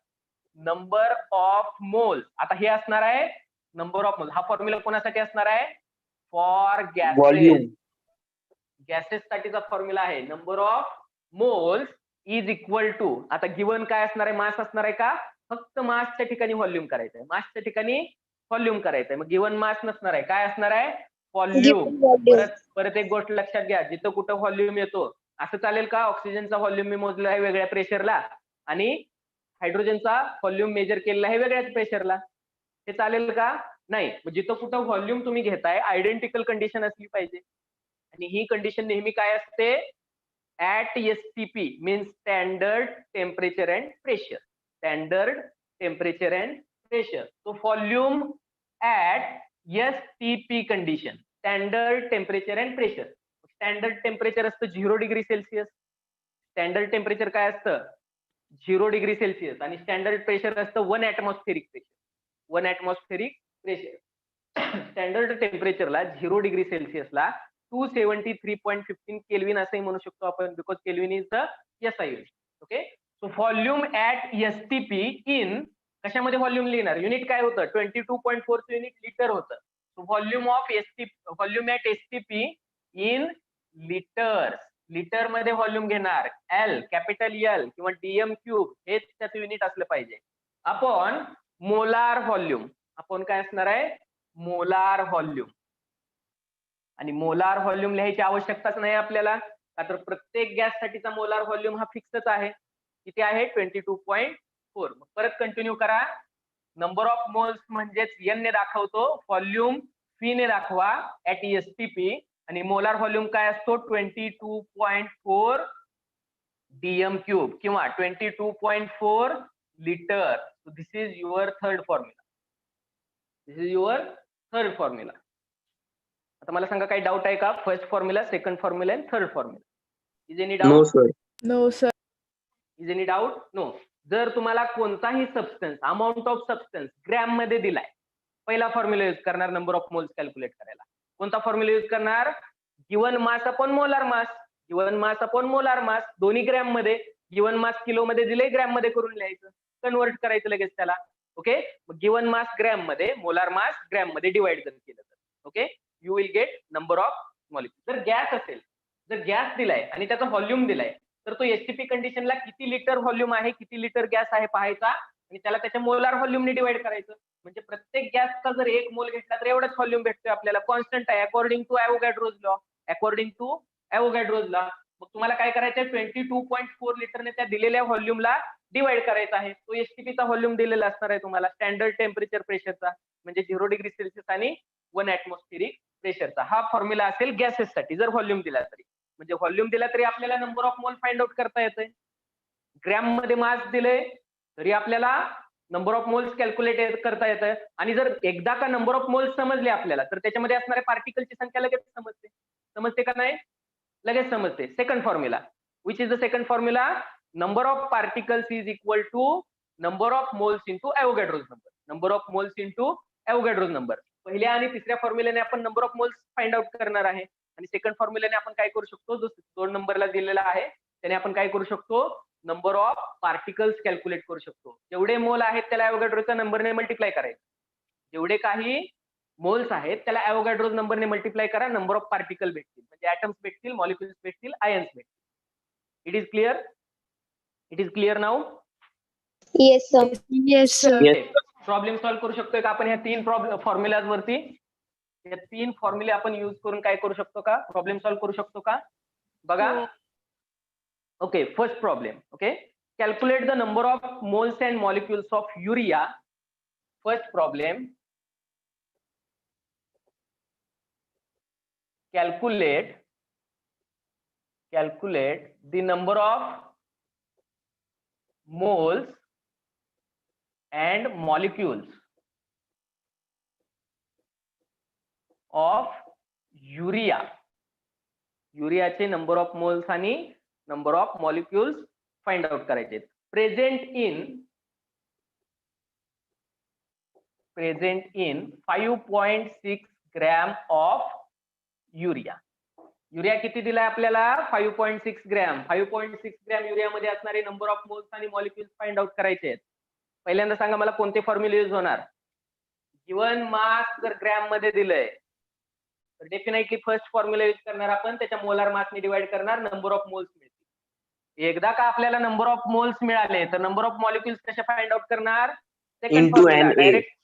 Number of moles. आता हे असणार आहे नंबर ऑफ मोल्स. हा फॉर्म्युला कोणासाठी असणार आहे? For gases. Volume. गॅसेस साठीचा फॉर्म्युला आहे. Number of moles is equal to, आता गिवन काय असणार आहे? मास असणार आहे का? फक्त मासच्या ठिकाणी व्हॉल्यूम करायचं आहे. मासच्या ठिकाणी व्हॉल्यूम करायचं आहे. मग गिवन मास नसणार आहे. काय असणार आहे? व्हॉल्यूम. परत एक गोष्ट लक्षात घ्या, जिथं कुठं व्हॉल्यूम येतो असं चालेल का? ऑक्सिजनचा व्हॉल्यूम मी मोजला आहे वेगळ्या प्रेशरला आणि हायड्रोजनचा व्हॉल्यूम मेजर केलेला आहे वेगळ्याच प्रेशरला. हे चालेल का? नाही. जिथं कुठं व्हॉल्यूम तुम्ही घेताय आयडेंटिकल कंडिशन असली पाहिजे. आणि ही कंडिशन नेहमी काय असते? At STP means standard temperature and pressure. Standard temperature and pressure. तो volume at STP condition. Standard temperature and pressure. Standard temperature असतं 0 डिग्री सेल्सिअस. स्टँडर्ड टेम्परेचर काय असतं? 0 डिग्री सेल्सिअस. आणि स्टँडर्ड प्रेशर असतं 1 atmospheric pressure. 1 atmospheric pressure. Standard टेम्परेचरला 0 डिग्री सेल्सिअसला 273.15 केल्विन असंही म्हणू शकतो आपण, because kelvin is the SI unit. Okay, so volume at STP in कशामध्ये व्हॉल्यूम लिहिणार? युनिट काय होतं? 22.4 चं युनिट लिटर होतं. So volume of volume at STP in litres. Litre मध्ये व्हॉल्यूम घेणार. L, कॅपिटल L किंवा DM क्यूब हेच त्याचं युनिट असलं पाहिजे. Upon molar volume. आपण काय असणार आहे? Molar volume. आणि मोलार व्हॉल्यूम लिहायची आवश्यकताच नाही आपल्याला, का तर प्रत्येक गॅस साठीचा मोलार व्हॉल्यूम हा फिक्सच आहे. किती आहे? 22.4. परत कंटिन्यू करा. नंबर ऑफ मोल्स म्हणजेच N ने दाखवतो, व्हॉल्यूम P ने दाखवा ऍट STP. आणि मोलार व्हॉल्यूम काय असतो? 22.4 DM क्यूब किंवा 22.4 litre. This is your third formula. This is your third formula. आता मला सांगा काही डाऊट आहे का? फर्स्ट फॉर्म्युला, सेकंड फॉर्म्युला आणि third formula. Is any No, doubt? sir. No, sir. Is any doubt? No. जर तुम्हाला कोणताही substance, amount of substance gram मध्ये दिलाय, पहिला फॉर्म्युला यूज करणार नंबर ऑफ मोल्स कॅल्क्युलेट करायला. कोणता फॉर्म्युला यूज करणार? Given mass upon molar mass. Given mass upon molar मास दोन्ही ग्रॅम मध्ये. गिवन मास किलो मध्ये दिले, ग्रॅम मध्ये करून लिहायचं, कन्वर्ट करायचं लगेच त्याला. ओके, गिवन मास ग्रॅम मध्ये, मोलार मास ग्रॅम मध्ये डिवाइड जर केलं तर okay, you will gate number of molecule. जर गॅस असेल, जर गॅस दिलाय आणि त्याचा व्हॉल्यूम दिलाय, तर तो STP कंडिशनला किती लिटर व्हॉल्यूम आहे, किती लिटर गॅस आहे पाहायचा आणि त्याला त्याच्या मोलार व्हॉल्यूमने डिवाइड करायचं. म्हणजे प्रत्येक गॅसचा जर 1 मोल घेतला तर एवढाच व्हॉल्यूम भेटतोय आपल्याला. कॉन्स्टंट आहे according to Avogadro's law. According to Avogadro's law. मग तुम्हाला काय करायचं? 22.4 लिटरने त्या दिलेल्या व्हॉल्यूमला डिवाइड करायचा आहे. तो STPचा व्हॉल्यूम दिलेला असणार आहे तुम्हाला, स्टँडर्ड टेम्परेचर प्रेशरचा, म्हणजे 0 डिग्री सेल्सिअस आणि 1 ऍटमॉस्फेरिक प्रेशरचा. हा फॉर्म्युला असेल गॅसेससाठी जर व्हॉल्यूम दिला तरी. म्हणजे व्हॉल्यूम दिला तरी आपल्याला number of mole find out करता येतंय. ग्रॅम मध्ये मास दिले तरी आपल्याला नंबर ऑफ मोल्स कॅल्क्युलेट करता येतं. आणि जर एकदा का नंबर ऑफ मोल्स समजले आपल्याला तर त्याच्यामध्ये असणाऱ्या पार्टिकलची संख्या लगेच समजते का नाही? लगेच समजते. Second formula, which is the second formula? Number of particles is equal to number of moles into Avogadro's number. Number of moles into Avogadro's number. पहिल्या आणि तिसऱ्या फॉर्म्युल्याने आपण number of moles find out करणार आहे. आणि सेकंड फॉर्म्युल्याने आपण काय करू शकतो? जो 2 नंबरला दिलेला आहे त्याने आपण काय करू शकतो? नंबर ऑफ पार्टिकल्स कॅल्क्युलेट करू शकतो. जेवढे मोल आहेत त्याला ॲव्होगॅड्रोच्या नंबरने मल्टिप्लाय करायचं. जेवढे काही मोल्स आहेत त्याला ॲव्होगॅड्रोज नंबरने मल्टिप्लाय करा, नंबर ऑफ पार्टिकल भेटतील. म्हणजे ऍटम्स भेटतील, मॉलिक्युल्स भेटतील, आयन्स भेटतील. It is clear? It is clear now? Yes, sir. Yes, sir. Problem solve करू शकतोय का आपण ह्या 3 फॉर्म्युलाज वरती? या 3 फॉर्म्युले आपण युज करून काय करू शकतो का? प्रॉब्लेम सॉल्व्ह करू शकतो का? बघा. Okay, first problem. Okay, calculate the number of moles and molecules of urea. First problem, calculate the number of moles and molecules of urea. युरियाचे नंबर ऑफ मोल्स आणि number of molecules find out करायचे. Present in 5.6 gram of urea. Urea किती दिलाय आपल्याला? 5.6 ग्रॅम. 5.6 ग्रॅम युरियामध्ये असणारे नंबर ऑफ मोल्स आणि मॉलिक्युल्स फाइंड आउट करायचे आहेत. पहिल्यांदा सांगा मला कोणते फॉर्म्युले युज होणार? गिवन मास जर ग्रॅम मध्ये दिलंय तर डेफिनेटली फर्स्ट फॉर्म्युला युज करणार आपण, त्याच्या मोलार मासने डिवाइड करणार, नंबर ऑफ मोल्स मिळतील. एकदा का आपल्याला नंबर ऑफ मोल्स मिळाले तर नंबर ऑफ मॉलिक्युल्स कसे फाइंड आउट करणार? Second formula direct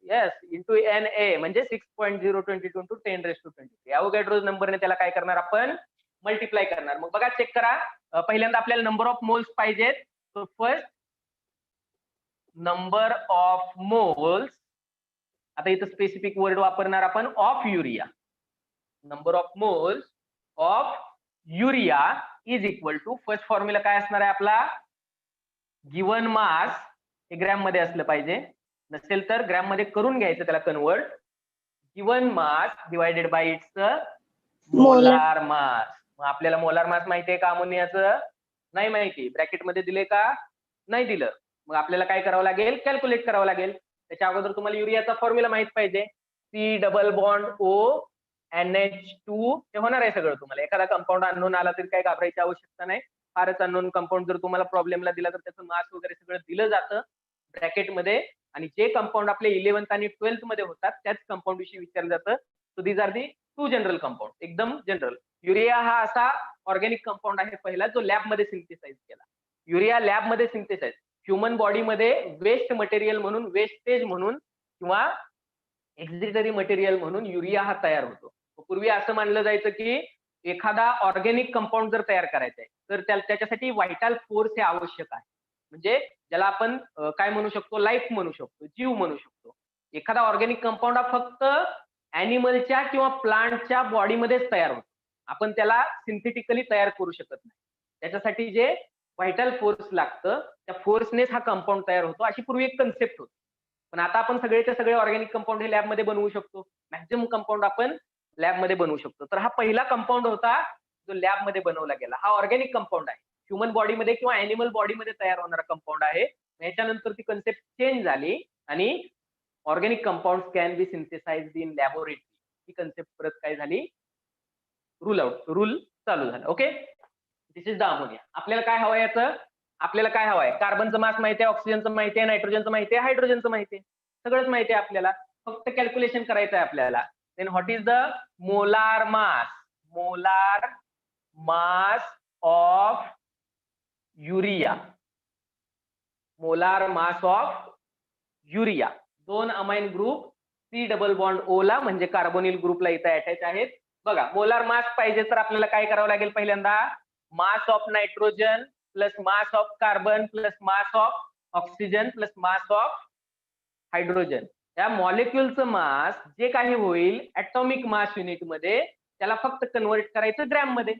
yes into NA म्हणजे 6.022 into 10⁻²⁰. ॲव्होगॅड्रोज नंबरने त्याला काय करणार आपण? मल्टिप्लाय करणार. मग बघा, चेक करा. पहिल्यांदा आपल्याला नंबर ऑफ मोल्स पाहिजेत. So first number of moles, आता इथं स्पेसिफिक वर्ड वापरणार आपण, of urea. Number of moles of urea is equal to, first formula काय असणार आहे आपला? गिवन मास हे ग्रॅम मध्ये असलं पाहिजे, नसेल तर ग्रॅम मध्ये करून घ्यायचं त्याला convert. Given mass divided by its molar मास. मग आपल्याला मोलार मास माहितीये का अमोनियाचं? नाही माहिती. ब्रॅकेट मध्ये दिले का? नाही दिलं. मग आपल्याला काय करावं लागेल? कॅल्क्युलेट करावं लागेल. त्याच्या अगोदर तुम्हाला युरियाचा फॉर्म्युला माहित पाहिजे. C+O NH2 हे होणार आहे सगळं तुम्हाला. एखादा कंपाऊंड अननोन आला तरी काही घाबरायची आवश्यकता नाही. फारच अननोन कंपाऊंड जर तुम्हाला प्रॉब्लेमला दिला तर त्याचं मास वगैरे सगळं दिलं जातं ब्रॅकेट मध्ये. आणि जे कंपाऊंड आपले 11th आणि 12th मध्ये होतात त्याच कंपाऊंड विषयी विचारलं जातं. So these are the 2 general compound, एकदम जनरल. युरिया हा असा ऑर्गॅनिक कंपाऊंड आहे पहिला जो लॅब मध्ये सिंथेसाइज केला. युरिया लॅब मध्ये सिंथेसाइज, ह्युमन बॉडीमध्ये वेस्ट मटेरियल म्हणून, वेस्टेज म्हणून किंवा एक्झिटरी मटेरियल म्हणून युरिया हा तयार होतो. पूर्वी असं मानलं जायचं की एखादा ऑर्गॅनिक कंपाऊंड जर तयार करायचा आहे तर त्याच्यासाठी व्हायटल फोर्स हे आवश्यक आहे. म्हणजे ज्याला आपण काय म्हणू शकतो? लाईफ म्हणू शकतो, जीव म्हणू शकतो. एखादा ऑर्गॅनिक कंपाऊंड हा फक्त ऍनिमलच्या किंवा प्लांटच्या बॉडीमध्येच तयार होतो. आपण त्याला सिंथेटिकली तयार करू शकत नाही. त्याच्यासाठी जे व्हायटल फोर्स लागतं त्या फोर्सनेच हा कंपाऊंड तयार होतो, अशी पूर्वी एक कन्सेप्ट होती. पण आता आपण सगळेच्या सगळे ऑर्गॅनिक कंपाऊंड हे लॅबमध्ये बनवू शकतो. मॅक्झिमम कंपाऊंड आपण लॅबमध्ये बनवू शकतो. तर हा पहिला कंपाऊंड होता जो लॅबमध्ये बनवला गेला. हा ऑर्गॅनिक कंपाऊंड आहे, ह्युमन बॉडीमध्ये किंवा ऍनिमल बॉडीमध्ये तयार होणारा कंपाऊंड आहे. याच्यानंतर ती कन्सेप्ट चेंज झाली आणि organic compound can be synthesised in laboratory. ही कन्सेप्ट परत काय झाली? रूल चालू झाला. Okay, this is the ammonia. आपल्याला काय हवंय याचं? आपल्याला काय हवंय? कार्बनचं मास माहिती आहे, ऑक्सिजनचं माहिती आहे, नायट्रोजनचं माहिती आहे, हायड्रोजनचं माहिती आहे, सगळंच माहिती आहे आपल्याला. फक्त कॅल्क्युलेशन करायचं आहे आपल्याला. Then what is the molar mass? Molar mass of urea. Molar mass of urea. 2 amine group C+O ला म्हणजे कार्बोनिल ग्रुपला इथं अटॅच आहेत. बघा, मोलार मास पाहिजे तर आपल्याला काय करावं लागेल? पहिल्यांदा मास of nitrogen plus mass of carbon plus mass of oxygen plus mass of hydrogen या मॉलिक्युलचं मास जे काही होईल ऍटॉमिक मास युनिट मध्ये त्याला फक्त कन्वर्ट करायचं ग्रॅम मध्ये.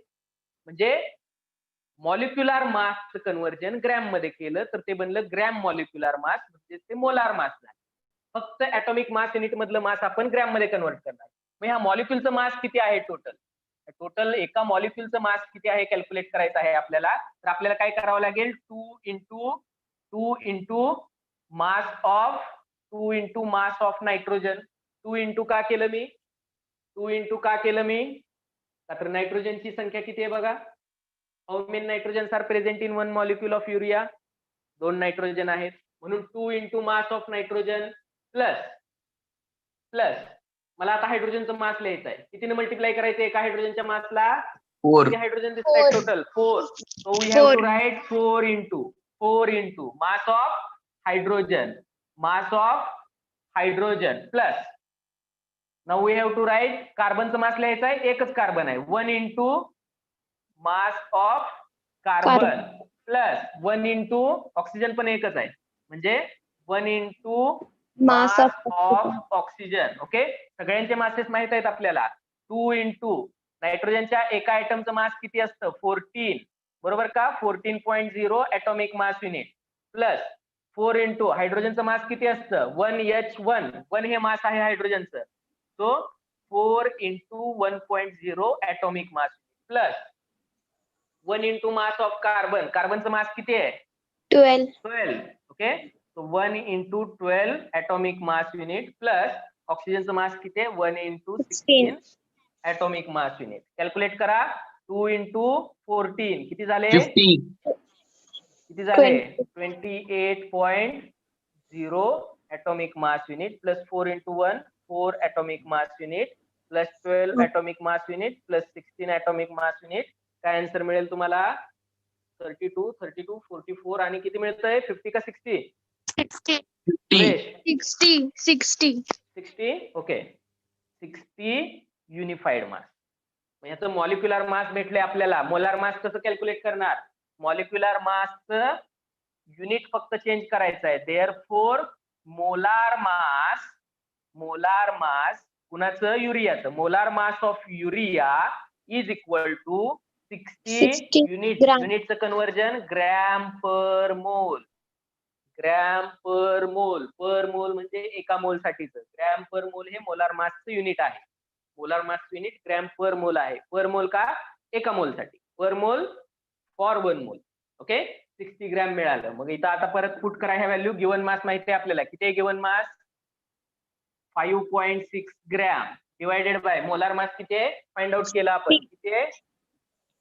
म्हणजे मॉलिक्युलर मासचं कन्व्हर्जन ग्रॅम मध्ये केलं तर ते बनलं ग्रॅम मॉलिक्युलर मास, म्हणजे ते मोलार मास झालं. फक्त ऍटॉमिक मास युनिट मधलं मास आपण ग्रॅम मध्ये कन्वर्ट करणार. मग ह्या मॉलिक्युलचं मास किती आहे टोटल एका मॉलिक्युलचं मास किती आहे कॅल्क्युलेट करायचं आहे आपल्याला. तर आपल्याला काय करावं लागेल, 2 into mass of nitrogen. 2 into का केलं मी, तर नायट्रोजनची संख्या किती आहे बघा. How many nitrogens are present in 1 molecule of urea. 2 nitrogen आहेत, म्हणून 2 into mass of nitrogen plus मला आता हायड्रोजनचं मास लिहायचं आहे. कितीने मल्टिप्लाय करायचं एका हायड्रोजनच्या मासला. 4. किती हायड्रोजन दिसतात total 4. So we have to write 4 into mass of hydrogen plus now we have to write कार्बनचं मास लिहायचं आहे. एकच कार्बन आहे. 1 into mass of carbon plus 1 into oxygen पण एकच आहे, म्हणजे 1 into mass of oxygen. Okay, सगळ्यांचे मासेस माहित आहेत आपल्याला. 2 इंटू नायट्रोजनच्या एका आयटमचं मास किती असतं 14, बरोबर का. 14.0 atomic mass unit plus 4 into हायड्रोजनचं मास किती असतं 1H1 हे मास आहे हायड्रोजनचं. So 4 into 1.0 atomic mass plus 1 into mass of कार्बनचं मास किती आहे 12. Okay, so 1 into 12 atomic mass unit plus ऑक्सिजनचं मास किती आहे 1 into 16 atomic mass unit. Calculate करा. 2 इंटू 14 किती झाले 50. 28.0 atomic mass unit plus 4 into 1 4 atomic mass unit plus 12 atomic mass unit plus 16 atomic mass unit. काय आन्सर मिळेल तुम्हाला 32, 44 आणि किती मिळतंय 50 का 60? 60. Okay, 60 unified mass. याचं मॉलिक्युलर मास भेटले आपल्याला. मोलार मास कसं कॅल्क्युलेट करणार, मॉलिक्युलर मासचं युनिट फक्त चेंज करायचं आहे. देअरफॉर मोलार मास कुणाचं युरियाचं, molar mass of urea is equal to 60 युनिटचं conversion gram per mole. Per मोल म्हणजे एका मोल साठीच. ग्रॅम पर मोल हे मोलार मासचं युनिट आहे. Molar mass unit gram per मोल आहे. पर मोल का, एका मोल साठी. पर मोल फॉर 1 मोल. ओके, 60 ग्रॅम मिळालं. मग इथं आता परत पुट करा ह्या व्हॅल्यू. गिवन मास माहिती आहे आपल्याला. किती आहे given mass 5.6 gram divided by molar mass किती आहे फाइंड आउट केला आपण. किती आहे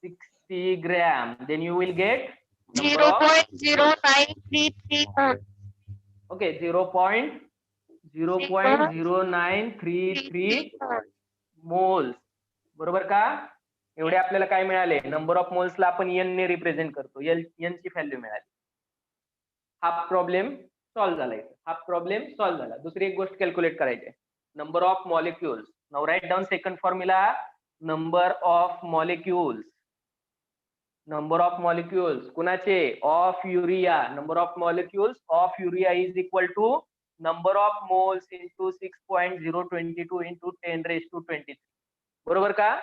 60 gram. Then you will get 0.0933 mole. Okay, 0.0933 moles, बरोबर का. एवढे आपल्याला काय मिळाले, नंबर ऑफ मोल्सला आपण एन ने रिप्रेझेंट करतो. एन ची व्हॅल्यू मिळाली. हाफ प्रॉब्लेम सॉल्व्ह झाला. दुसरी एक गोष्ट कॅल्क्युलेट करायची आहे, number of molecules. Now write down second formula. Number of molecules कुणाचे, of urea. Number of molecules of urea is equal to number of moles into 6.022 into 10⁻²⁻². बरोबर का.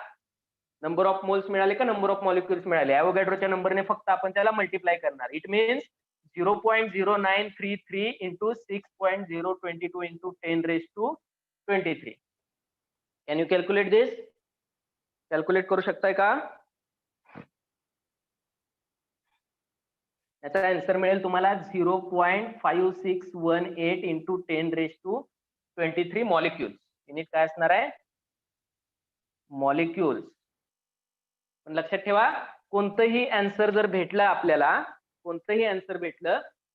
नंबर ऑफ मोल्स मिळाले का नंबर ऑफ मॉलिक्युल्स मिळाले. ॲव्होगॅड्रोच्या नंबरने फक्त आपण त्याला मल्टिप्लाय करणार. It means 0.0933 into 6.022 into 10⁻²⁻². Can you calculate this. Calculate करू शकताय का. याचा आन्सर मिळेल तुम्हाला 0.5618 इंटू 10⁻23 मॉलिक्युल्स. युनिट काय असणार आहे मॉलिक्युल्स. पण लक्षात ठेवा, कोणतंही आन्सर जर भेटलं आपल्याला,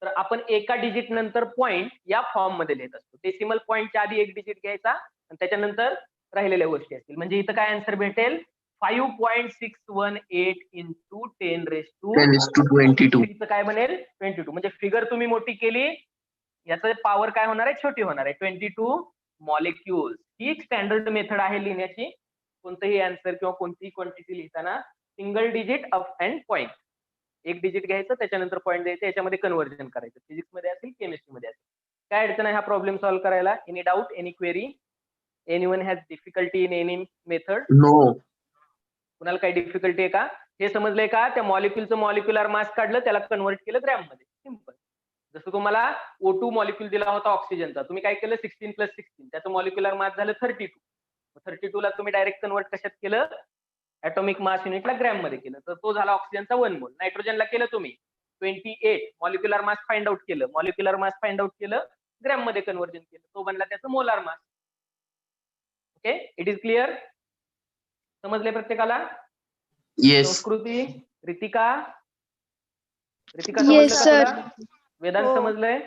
तर आपण एका डिजिट नंतर पॉइंट या फॉर्म मध्ये लिहित असतो. डेसिमल पॉइंटच्या आधी एक डिजिट घ्यायचा आणि त्याच्यानंतर राहिलेल्या गोष्टी असतील. म्हणजे इथं काय आन्सर भेटेल 5.618 इंटू 10⁻22 काय बनेल 22. म्हणजे फिगर तुम्ही मोठी केली, याचं पॉवर काय होणार आहे, छोटी होणार आहे. 22 मॉलिक्युल्स. ही एक स्टँडर्ड मेथड आहे लिहिण्याची. कोणतंही आन्सर किंवा कोणतीही क्वांटिटी लिहिताना single digit up and point. एक डिजिट घ्यायचं, त्याच्यानंतर पॉइंट द्यायचं, याच्यामध्ये कन्व्हर्जन करायचं. फिजिक्स मध्ये असेल, केमिस्ट्री मध्ये असेल. काय अडचण आहे हा प्रॉब्लेम सॉल्व्ह करायला? Any doubt, any query, anyone has difficulty in any method? No. कुणाला काही डिफिकल्टी आहे का? हे समजलंय का? त्या मॉलिक्युलचं मॉलिक्युलर मास काढलं, त्याला कन्वर्ट केलं ग्रॅम मध्ये. सिंपल. जसं तुम्हाला O2 मॉलिक्युल दिला होता ऑक्सिजनचा, तुम्ही काय केलं 16+16, त्याचं मॉलिक्युलर मास झालं 32. 32 ला तुम्ही डायरेक्ट कन्वर्ट कशात केलं? ऍटॉमिक मास युनिटला ग्रॅम मध्ये केलं, तर तो झाला ऑक्सिजनचा 1 मोल. नायट्रोजनला केलं तुम्ही 28, मॉलिक्युलर मास फाइंड आउट केलं, मॉलिक्युलर मास फाइंड आउट केलं, ग्रॅम मध्ये कन्वर्जन केलं, तो बनला त्याचं molar mass. Okay, it is clear? समजले प्रत्येकाला? येस. संस्कृती, रितिका Yes, समजलं का sir. तुला? वेदांत हो. समजलंय?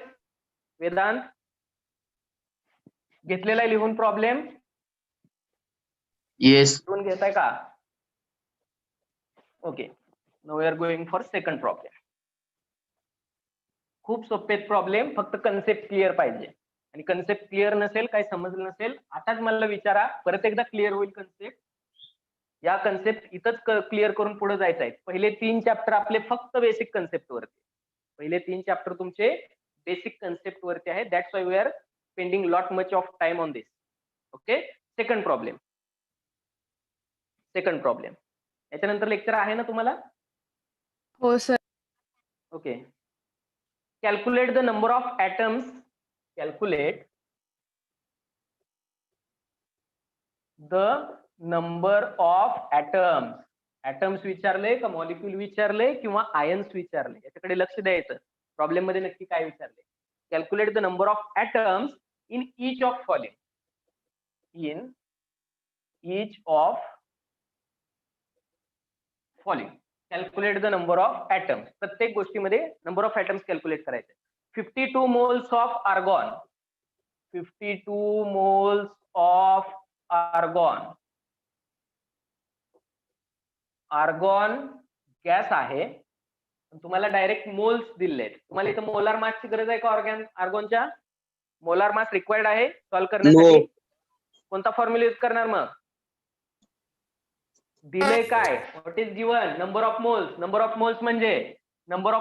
वेदांत घेतलेला आहे लिहून प्रॉब्लेम? येस. लिहून घेताय का? Okay, now we are going for second problem. खूप सोपे प्रॉब्लेम, फक्त कन्सेप्ट क्लिअर पाहिजे. आणि कन्सेप्ट क्लिअर नसेल, काही समजलं नसेल, आताच मला विचारा, परत एकदा क्लिअर होईल कन्सेप्ट. या कन्सेप्ट इथंच क्लिअर करून पुढे जायचं आहे. पहिले 3 चॅप्टर आपले फक्त बेसिक कन्सेप्ट वरती. पहिले 3 चॅप्टर तुमचे बेसिक कन्सेप्ट वरती आहे. That's why we are spending lot much of time on this. Okay, second problem. याच्यानंतर लेक्चर आहे ना तुम्हाला? हो sir. Okay. Calculate the number of atoms. Calculate the number of atoms. atoms विचारले का मॉलिक्यूल विचारले किंवा आयन्स विचारले, याच्याकडे लक्ष द्यायचं. प्रॉब्लेम मध्ये नक्की काय विचारले? Calculate the number of atoms in each of following. In each of following. Calculate the number of atoms. प्रत्येक गोष्टीमध्ये नंबर ऑफ atoms कॅल्क्युलेट करायचे. 52 moles of argon. 52 moles of argon. Argon gas आहे, तुम्हाला डायरेक्ट मोल्स दिले. तुम्हाला इथं मोलार मासची गरज आहे का? आर्गॉनच्या मोलार मास रिक्वायर्ड आहे सॉल्व्ह करण्यासाठी? कोणता फॉर्म्युला यूज करणार मग? दिले काय? What is given? Number of moles. Number of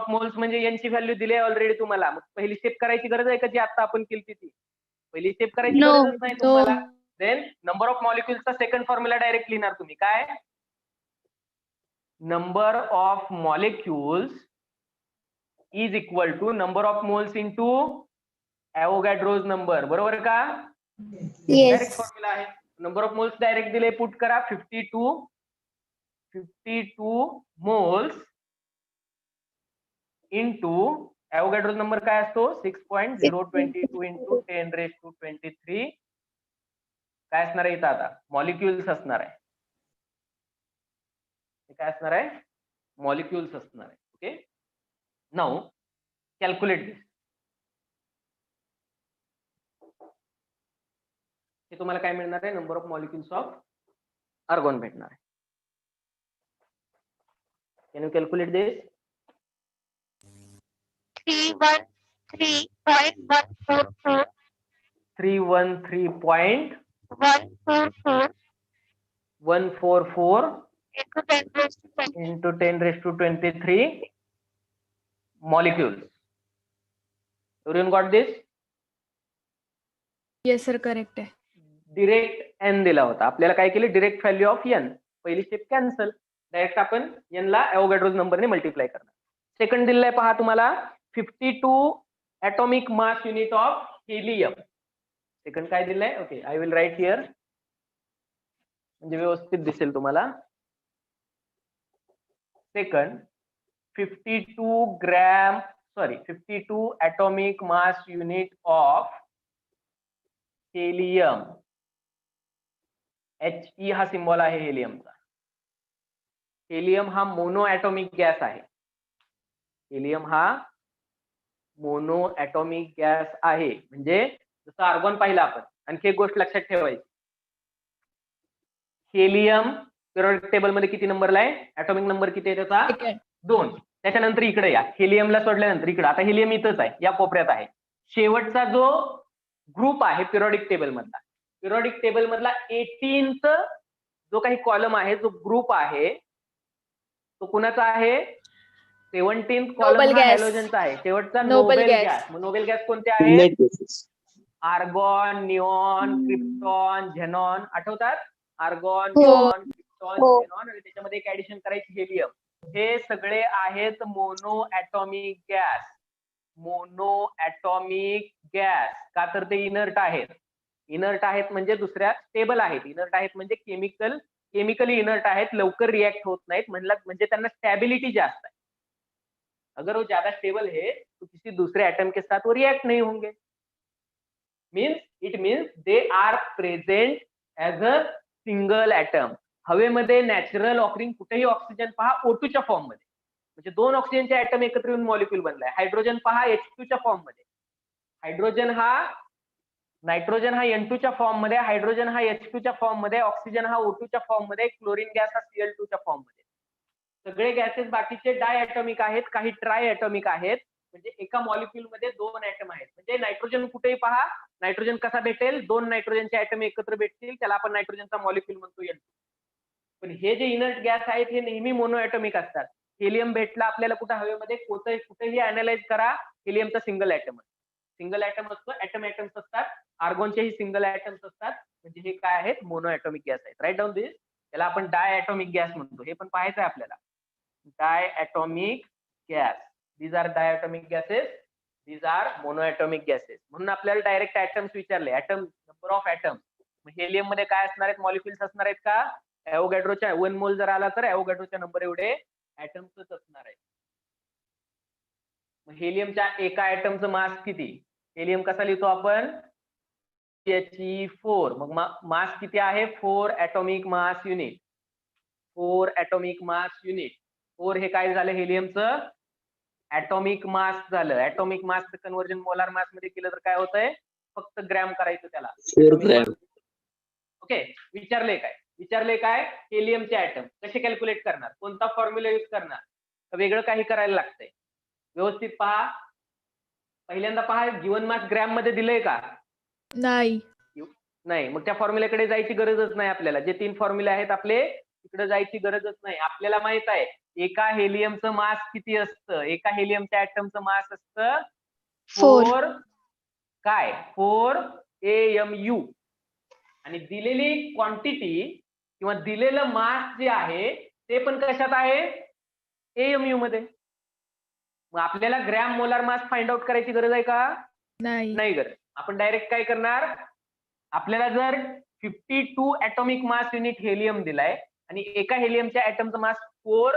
moles म्हणजे यांची व्हॅल्यू दिली आहे ऑलरेडी तुम्हाला. मग पहिली स्टेप करायची गरज आहे का जी आता आपण केली ती? पहिली स्टेप करायची No. गरजच नाही तुम्हाला. देन नंबर ऑफ मॉलिक्युल्सचा सेकंड फॉर्म्युला डायरेक्ट लिहिणार तुम्ही. काय? Number of molecules is equal to number of moles into Avogadro's number. बरोबर का? Direct Yes. फॉर्म्युला आहे. नंबर ऑफ मोल्स डायरेक्ट दिले, पुट करा 52 मोल्स इंटू ॲव्होगॅड्रोज नंबर काय असतो? 6.022 इंटू 10⁻23. काय असणार आहे इथं आता? मॉलिक्युल्स असणार आहे. काय असणार आहे? मॉलिक्युल्स असणार आहे. ओके, नाउ कॅल्क्युलेट दिस. हे तुम्हाला काय मिळणार आहे? Number of molecules of argon भेटणार आहे. Can you calculate this? 313.144 313.144 into 10⁻23 into 10⁻23 molecules. Everyone got this? Yes sir, correct आहे. डिरेक्ट एन दिला होता, आपल्याला काय केलं? Direct value of n. पहिली स्टेप कॅन्सल, डायरेक्ट आपण एन ला ॲव्होगॅड्रोज नंबरने मल्टिप्लाय करणार. सेकंड दिलाय पहा तुम्हाला 52 atomic mass unit of helium. Second काय दिलंय? Okay, I will write here, म्हणजे व्यवस्थित दिसेल तुम्हाला. Second 52 atomic mass unit of helium. He हा सिंबॉल आहे हेलियमचा. हेलियम हा मोनो ॲटॉमिक गॅस आहे. हेलियम हा मोनो ॲटॉमिक गॅस आहे. म्हणजे जसं आर्गॉन पाहिलं आपण, आणखी एक गोष्ट लक्षात ठेवायची. हेलियम पिरियडिक टेबल मध्ये किती नंबरला आहे? ॲटॉमिक नंबर किती आहे त्याचा? Second. 2. त्याच्यानंतर इकडे या, हेलियमला सोडल्यानंतर इकडे. आता हेलियम इथंच आहे, या कोपऱ्यात आहे. शेवटचा जो ग्रुप आहे पिरियडिक टेबल मधला, पिरियडिक टेबल मधला 18th जो काही कॉलम आहे, जो ग्रुप आहे, तो कुणाचा आहे? 17th कॉलम Noble हा gas. हॅलोजनचा आहे, शेवटचा Noble नोबेल gas. गॅस. मग नोबेल गॅस कोणते आहेत? Ignite gases. Argon, neon, krypton, xenon. आठवतात? आर्गॉन, हो. निऑन, क्रिप्टॉन, हो. झेनॉन आणि त्याच्यामध्ये एक ऍडिशन करायची हेलियम. हे सगळे आहेत mono atomic gas. Mono atomic gas. का तर ते इनर्ट आहेत. इनर्ट आहेत म्हणजे दुसऱ्या स्टेबल आहेत. इनर्ट आहेत म्हणजे केमिकली इनर्ट आहेत, लवकर रिएक्ट होत नाहीत, म्हणजे त्यांना स्टॅबिलिटी जास्त है. अगर वो ज्यादा स्टेबल है तो किसी दूसरे एटम के साथ वो रिएक्ट नहीं होंगे. It means they are present as a single atom. हवेमध्ये नॅचरल ऑक्सिजन, कुठेही ऑक्सिजन पहा O2 च्या फॉर्म मध्ये, म्हणजे 2 ऑक्सिजनचे ऍटम एकत्र येऊन मॉलिक्यूल बनलाय. हायड्रोजन पहा H2 च्या फॉर्म मध्ये, नायट्रोजन हा N2 च्या फॉर्म मध्ये, हायड्रोजन हा H2 च्या फॉर्म मध्ये, ऑक्सिजन हा O2 च्या फॉर्म मध्ये, क्लोरीन गॅस हा Cl2 च्या फॉर्म मध्ये. सगळे गॅसेस बाकीचे डायॲटॉमिक आहेत, काही ट्रायॲटॉमिक आहेत, म्हणजे एका मॉलिक्यूल मध्ये 2 ऍटम आहेत. म्हणजे नायट्रोजन कुठेही पहा, नायट्रोजन कसा भेटेल? 2 नायट्रोजनचे ऍटम एकत्र भेटतील, त्याला आपण नायट्रोजनचा मॉलिक्यूल म्हणतो N2. पण हे जे इनर्ट गॅस आहेत हे नेहमी मोनो ऍटॉमिक असतात. हेलियम भेटला आपल्याला कुठे हवेमध्ये, कुठेही अनालाइज करा, हेलियमचा सिंगल ऍटम असतो. ऍटम्स असतात. आर्गॉनचेही सिंगल ऍटम्स असतात. म्हणजे हे काय आहेत? मोनो ऍटॉमिक गॅस आहेत. राईट डाऊन दिस. त्याला आपण डायॲटॉमिक गॅस म्हणतो. हे पण पाहायचं आहे आपल्याला. Diatomic gas. These are diatomic gases. These are monoatomic gases. म्हणून आपल्याला डायरेक्ट ऍटम्स विचारले. Number of atom. हेलियम मध्ये काय असणार आहेत? मॉलिक्युल्स असणार आहेत का? ॲव्होगॅड्रोच्या 1 मोल जर आला तर ॲव्होगॅड्रोच्या नंबर एवढे ऍटम्सच असणार आहेत. हेलियमच्या एका ऍटमचं मास किती? हेलियम कसा लिहितो आपण? He4. मग मास किती आहे? 4 atomic mass unit. 4 atomic mass unit. 4 हे काय झालं? हेलियमचं ऍटॉमिक मास झालं. ऍटॉमिक मासचं कन्व्हर्जन मोलार मास मध्ये केलं तर काय होतंय? फक्त ग्रॅम करायचं त्याला. 4 ग्रॅम. ओके. विचारले काय? हेलियमचे ऍटम कसे कॅल्क्युलेट करणार? कोणता फॉर्म्युला युज करणार? वेगळं काही करायला लागतंय? व्यवस्थित पहा. पहिल्यांदा पहा, गिवन मास ग्रॅम मध्ये दिलंय का? नाही. नाही. मग त्या फॉर्म्युल्याकडे जायची गरजच नाही आपल्याला. जे 3 फॉर्म्युले आहेत आपले, तिकडे जायची गरजच नाही. आपल्याला माहित आहे एका हेलियमचं मास किती असतं? एका हेलियमच्या ऍटमचं मास असतं 4 काय? 4 AMU. आणि दिलेली क्वांटिटी किंवा दिलेलं मास जे आहे ते पण कशात आहे? AMU मध्ये. मग आपल्याला gram molar mass find out करायची गरज आहे का? नाही गरज. आपण डायरेक्ट काय करणार? आपल्याला जर 52 ऍटॉमिक मास युनिट हेलियम दिलाय आणि एका हेलियमच्या ऍटमचं मास 4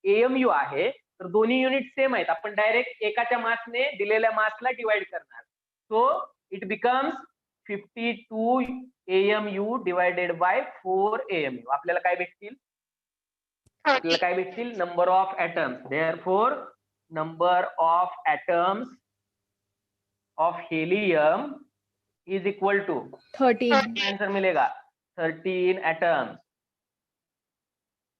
AMU आहे, तर दोन्ही युनिट सेम आहेत. आपण डायरेक्ट एकाच्या मासने दिलेल्या मासला डिवाइड करणार. So it becomes 52 AMU divided by 4 AMU. आपल्याला काय भेटतील? Number of atoms. Therefore number of atoms of helium is equal to 13. Answer मिलेगा 13 ऍटम्स.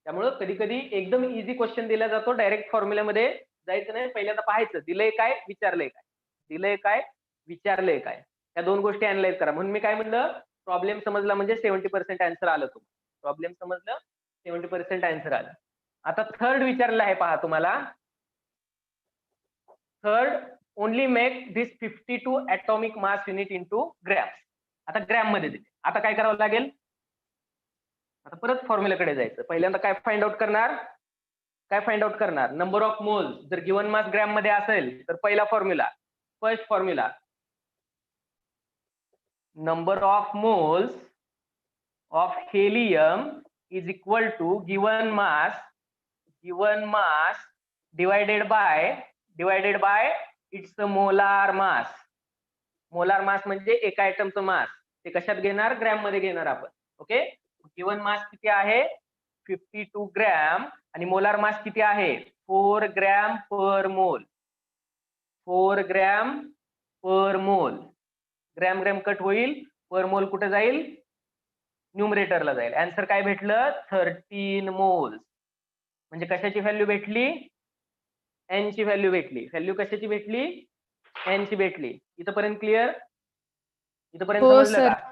त्यामुळे कधी कधी एकदम इझी क्वेश्चन दिला जातो, डायरेक्ट फॉर्म्युल्यामध्ये जायचं नाही. पहिल्यांदा पाहायचं दिलंय काय, विचारलंय काय. दिलंय काय, विचारलंय काय. या 2 गोष्टी अनालाइज करा. म्हणून मी काय म्हणलं, प्रॉब्लेम समजला म्हणजे 70% आन्सर आलं तुम्हाला. प्रॉब्लेम समजलं 70% आन्सर आलं. आता थर्ड विचारलं आहे पहा तुम्हाला. थर्ड, ओनली मेक दिस 52 atomic mass unit into grams. आता ग्रॅम मध्ये दिले. आता काय करावं लागेल? आता परत फॉर्म्युलाकडे जायचं. पहिल्यांदा काय फाइंड आउट करणार? Number of moles. जर गिवन मास ग्रॅम मध्ये असेल तर पहिला formula, first formula, number of moles of helium is equal to given mass divided by its molar mass. Molar mass म्हणजे एका आयटमचं मास. ते कशात घेणार? ग्रॅम मध्ये घेणार आपण. ओके. गिवन मास किती आहे? 52 ग्रॅम. आणि मोलार मास किती आहे? 4 ग्रॅम पर मोल. 4 ग्रॅम पर मोल. ग्रॅम कट होईल, पर मोल कुठे जाईल? न्यूमरेटरला जाईल. आन्सर काय भेटलं? 13 मोल्स. म्हणजे कशाची व्हॅल्यू भेटली? N ची व्हॅल्यू भेटली. व्हॅल्यू कशाची भेटली? N ची भेटली. इथपर्यंत क्लिअर? इथपर्यंत हो, समजलं sir. का?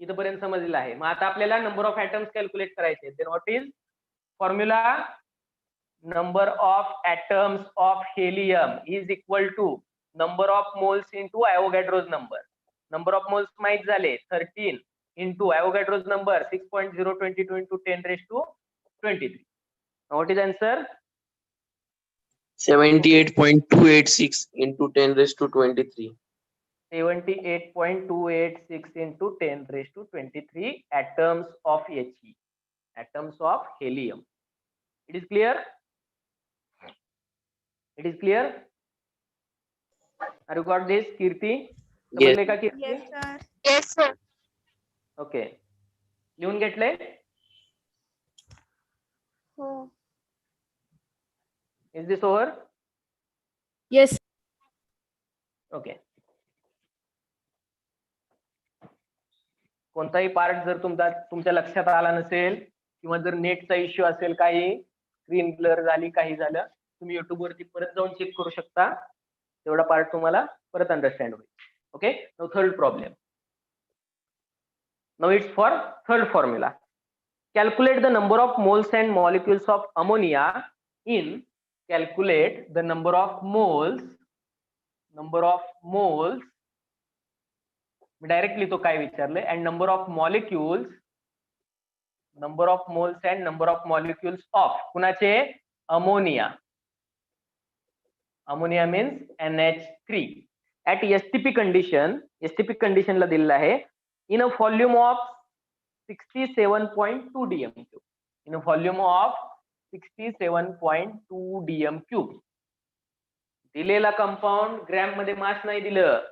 इथपर्यंत समजलेलं आहे. मग आता आपल्याला नंबर ऑफ ऍटम्स कॅल्क्युलेट करायचे. Then what is formula? number of atoms of helium is equal to number of moles into Avogadro's number. Number of moles माहित झाले 13 into Avogadro's number 6.022 into 10 raised to 23. Now what is answer? 78.286 into 10 raised to 23. 78.286 into 10 raised to 23 atoms of He, atoms of helium. It is clear? It is clear? Have you got this, Kirti? Yes. समजले का कीर्ती? Yes, sir. Yes, sir. Okay, लिहून घेतले? हो. Is this over? Yes. Okay. कोणताही पार्ट जर तुमच्या लक्षात आला नसेल किंवा जर नेटचा इश्यू असेल, काही स्क्रीन ब्लर झाली, काही झालं, तुम्ही युट्यूब वरती परत जाऊन चेक करू शकता. तेवढा पार्ट तुम्हाला परत अंडरस्टँड होईल. Okay. Now third problem. Now it's for third formula. Calculate the number of moles and molecules of ammonia in calculate the number of moles directly तो काय विचारले and number of moles and number of molecules of कुणाचे? ammonia means NH3 at STP condition ला दिलेला आहे in a volume of 67.2 dm cube. In a volume of 67.2 dm cube. दिलेला कंपाऊंड ग्रॅम मध्ये मास नाही दिलं,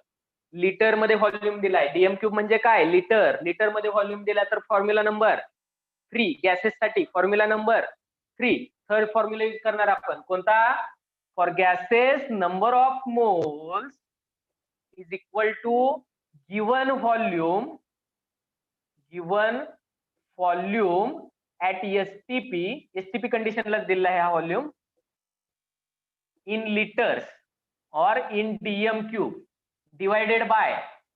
लिटर मध्ये व्हॉल्यूम दिलाय. डीएम क्यूब म्हणजे काय? लिटर. लिटर मध्ये व्हॉल्यूम दिला तर फॉर्म्युला नंबर 3 गॅसेस साठी formula number 3. Third formula use करणार आपण कोणता? For gases number of moles is equal to given volume at STP कंडिशनला दिलेला आहे हा volume in liters or in dm cube divided by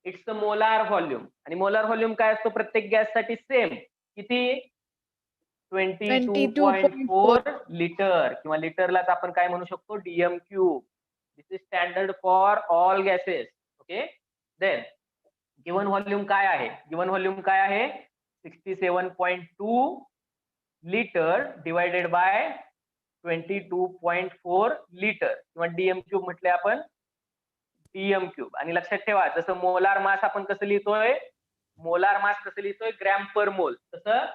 its molar volume. आणि मोलार व्हॉल्यूम काय असतो प्रत्येक गॅस साठी? सेम. किती? 22.4 लिटर किंवा लिटरलाच आपण काय म्हणू शकतो? DM cube. This is standard for all gases. Okay. Then given volume काय आहे? गिवन व्हॉल्यूम काय आहे? 67.2 लिटर डिवायडेड बाय 22.4 लिटर किंवा डीएम क्यूब म्हटले आपण डीएम क्यूब. आणि लक्षात ठेवा जसं मोलार मास आपण कसं लिहितोय? मोलार मास कसं लिहितोय? ग्रॅम पर मोल. तसं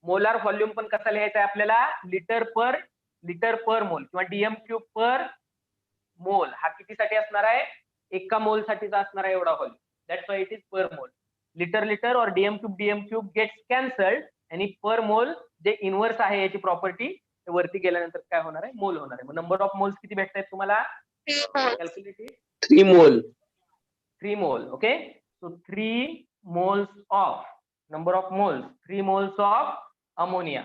मोलार व्हॉल्यूम पण कसा लिहायचा आहे आपल्याला? लिटर पर मोल किंवा डीएम क्यूब पर मोल. हा कितीसाठी असणार आहे? एका मोल साठीचा असणार आहे एवढा volume. That's why it is per mole. Litre और डीएम क्यूब गेट्स कॅन्सल्ड आणि पर मोल जे इनवर्स आहे याची प्रॉपर्टी वरती गेल्यानंतर काय होणार आहे? मोल होणार आहे. मग नंबर ऑफ मोल्स किती भेटतायत तुम्हाला? कॅल्क्युलेट. 3 मोल. 3 मोल. Okay. So 3 moles of number of moles 3 moles of ammonia.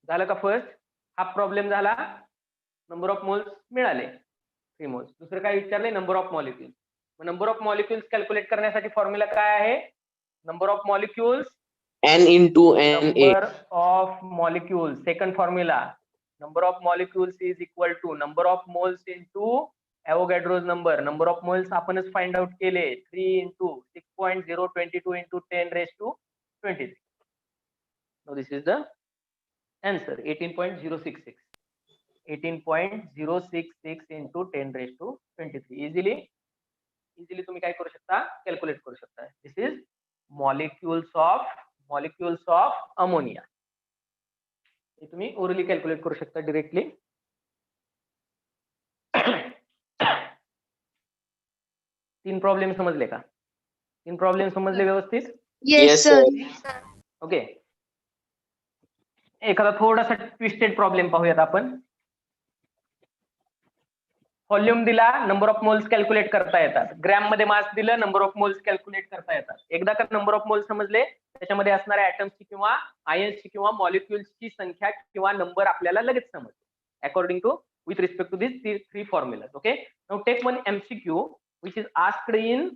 झालं का फर्स्ट? हा प्रॉब्लेम झाला. नंबर ऑफ मोल्स मिळाले 3 मोल्स. दुसरं काय विचारले? Number of molecules. मग नंबर ऑफ मॉलिक्युल्स कॅल्क्युलेट करण्यासाठी फॉर्म्युला काय आहे? Number of molecules N into NA. number of molecules. Second formula, number of molecules is equal to number of moles into Avogadro's number. Number of moles आपणच find out केले 3 into 6.022 into 10 raised to 23. Now this is the answer. 18.066. 18.066 into 10 raised to 23. Easily तुम्ही काय करू शकता? कॅल्क्युलेट करू शकता. This is molecules of ammonia. हे तुम्ही ओरली कॅल्क्युलेट करू शकता डायरेक्टली. तीन प्रॉब्लेम समजले का? 3 प्रॉब्लेम समजले व्यवस्थित? Yes, sir. ओके. एखादा थोडासा ट्विस्टेड प्रॉब्लेम पाहूयात आपण. व्हॉल्यूम दिला, नंबर ऑफ मोल्स कॅल्क्युलेट करता येतात. ग्रॅम मध्ये मास दिलं, नंबर ऑफ मोल्स कॅल्क्युलेट करता येतात. एकदा का नंबर ऑफ मोल्स समजले, त्याच्यामध्ये असणाऱ्या ऍटम्सची किंवा आयन्सची किंवा मॉलिक्युल्सची संख्या किंवा नंबर आपल्याला लगेच समजते. According to with respect to this 3 formulas. Okay. Now take one MCQ which is asked in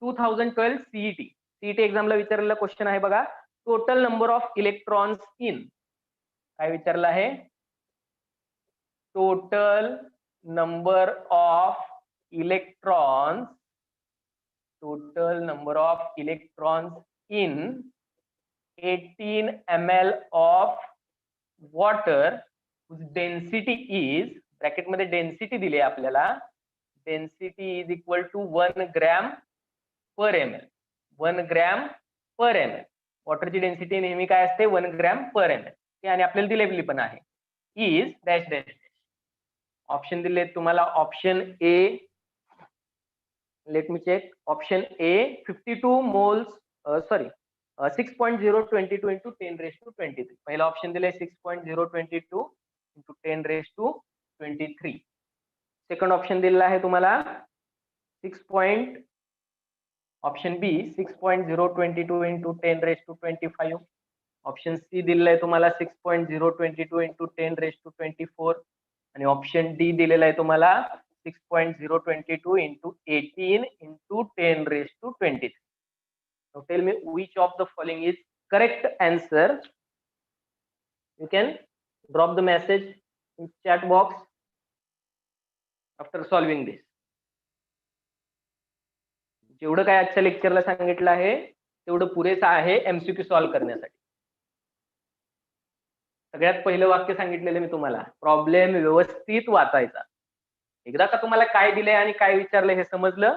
2012 CET एक्झामला विचारलेला क्वेश्चन आहे बघा. Total number of electrons in काय विचारलं आहे? Total number of electrons, total number of electrons in 18 ml of water whose density is, bracket मध्ये डेन्सिटी दिली आहे आपल्याला, density is equal to 1 gram per M L. 1 gram per M L. वॉटरची डेन्सिटी नेहमी काय असते? 1 ग्रॅम पर एम एल. आणि आपल्याला दिलेली पण आहे इज डॅश डॅश. ऑप्शन दिले तुम्हाला. Option A, let me check, option A 52 moles, 6.022 into 10 raised to 23. पहिला ऑप्शन दिले 6.022 into 10 raised to 23. Second option दिलेला आहे तुम्हाला option B 6.022 into 10 raised to 25. Option C दिलेला आहे तुम्हाला 6.022 into 10 raised to 24. आणि ऑप्शन डी दिलेला आहे तुम्हाला 6.022 into 18 into 10 raised to 23. Now tell me which of the following is correct answer. You can drop the message in chat box after solving this. जेवढं काय आजच्या लेक्चरला सांगितलं आहे तेवढं पुरेसं आहे एमसीक्यू सॉल्व्ह करण्यासाठी. सगळ्यात पहिलं वाक्य सांगितलेलं मी तुम्हाला, प्रॉब्लेम व्यवस्थित वाचायचा. एकदा का तुम्हाला काय दिलंय आणि काय विचारलंय हे समजलं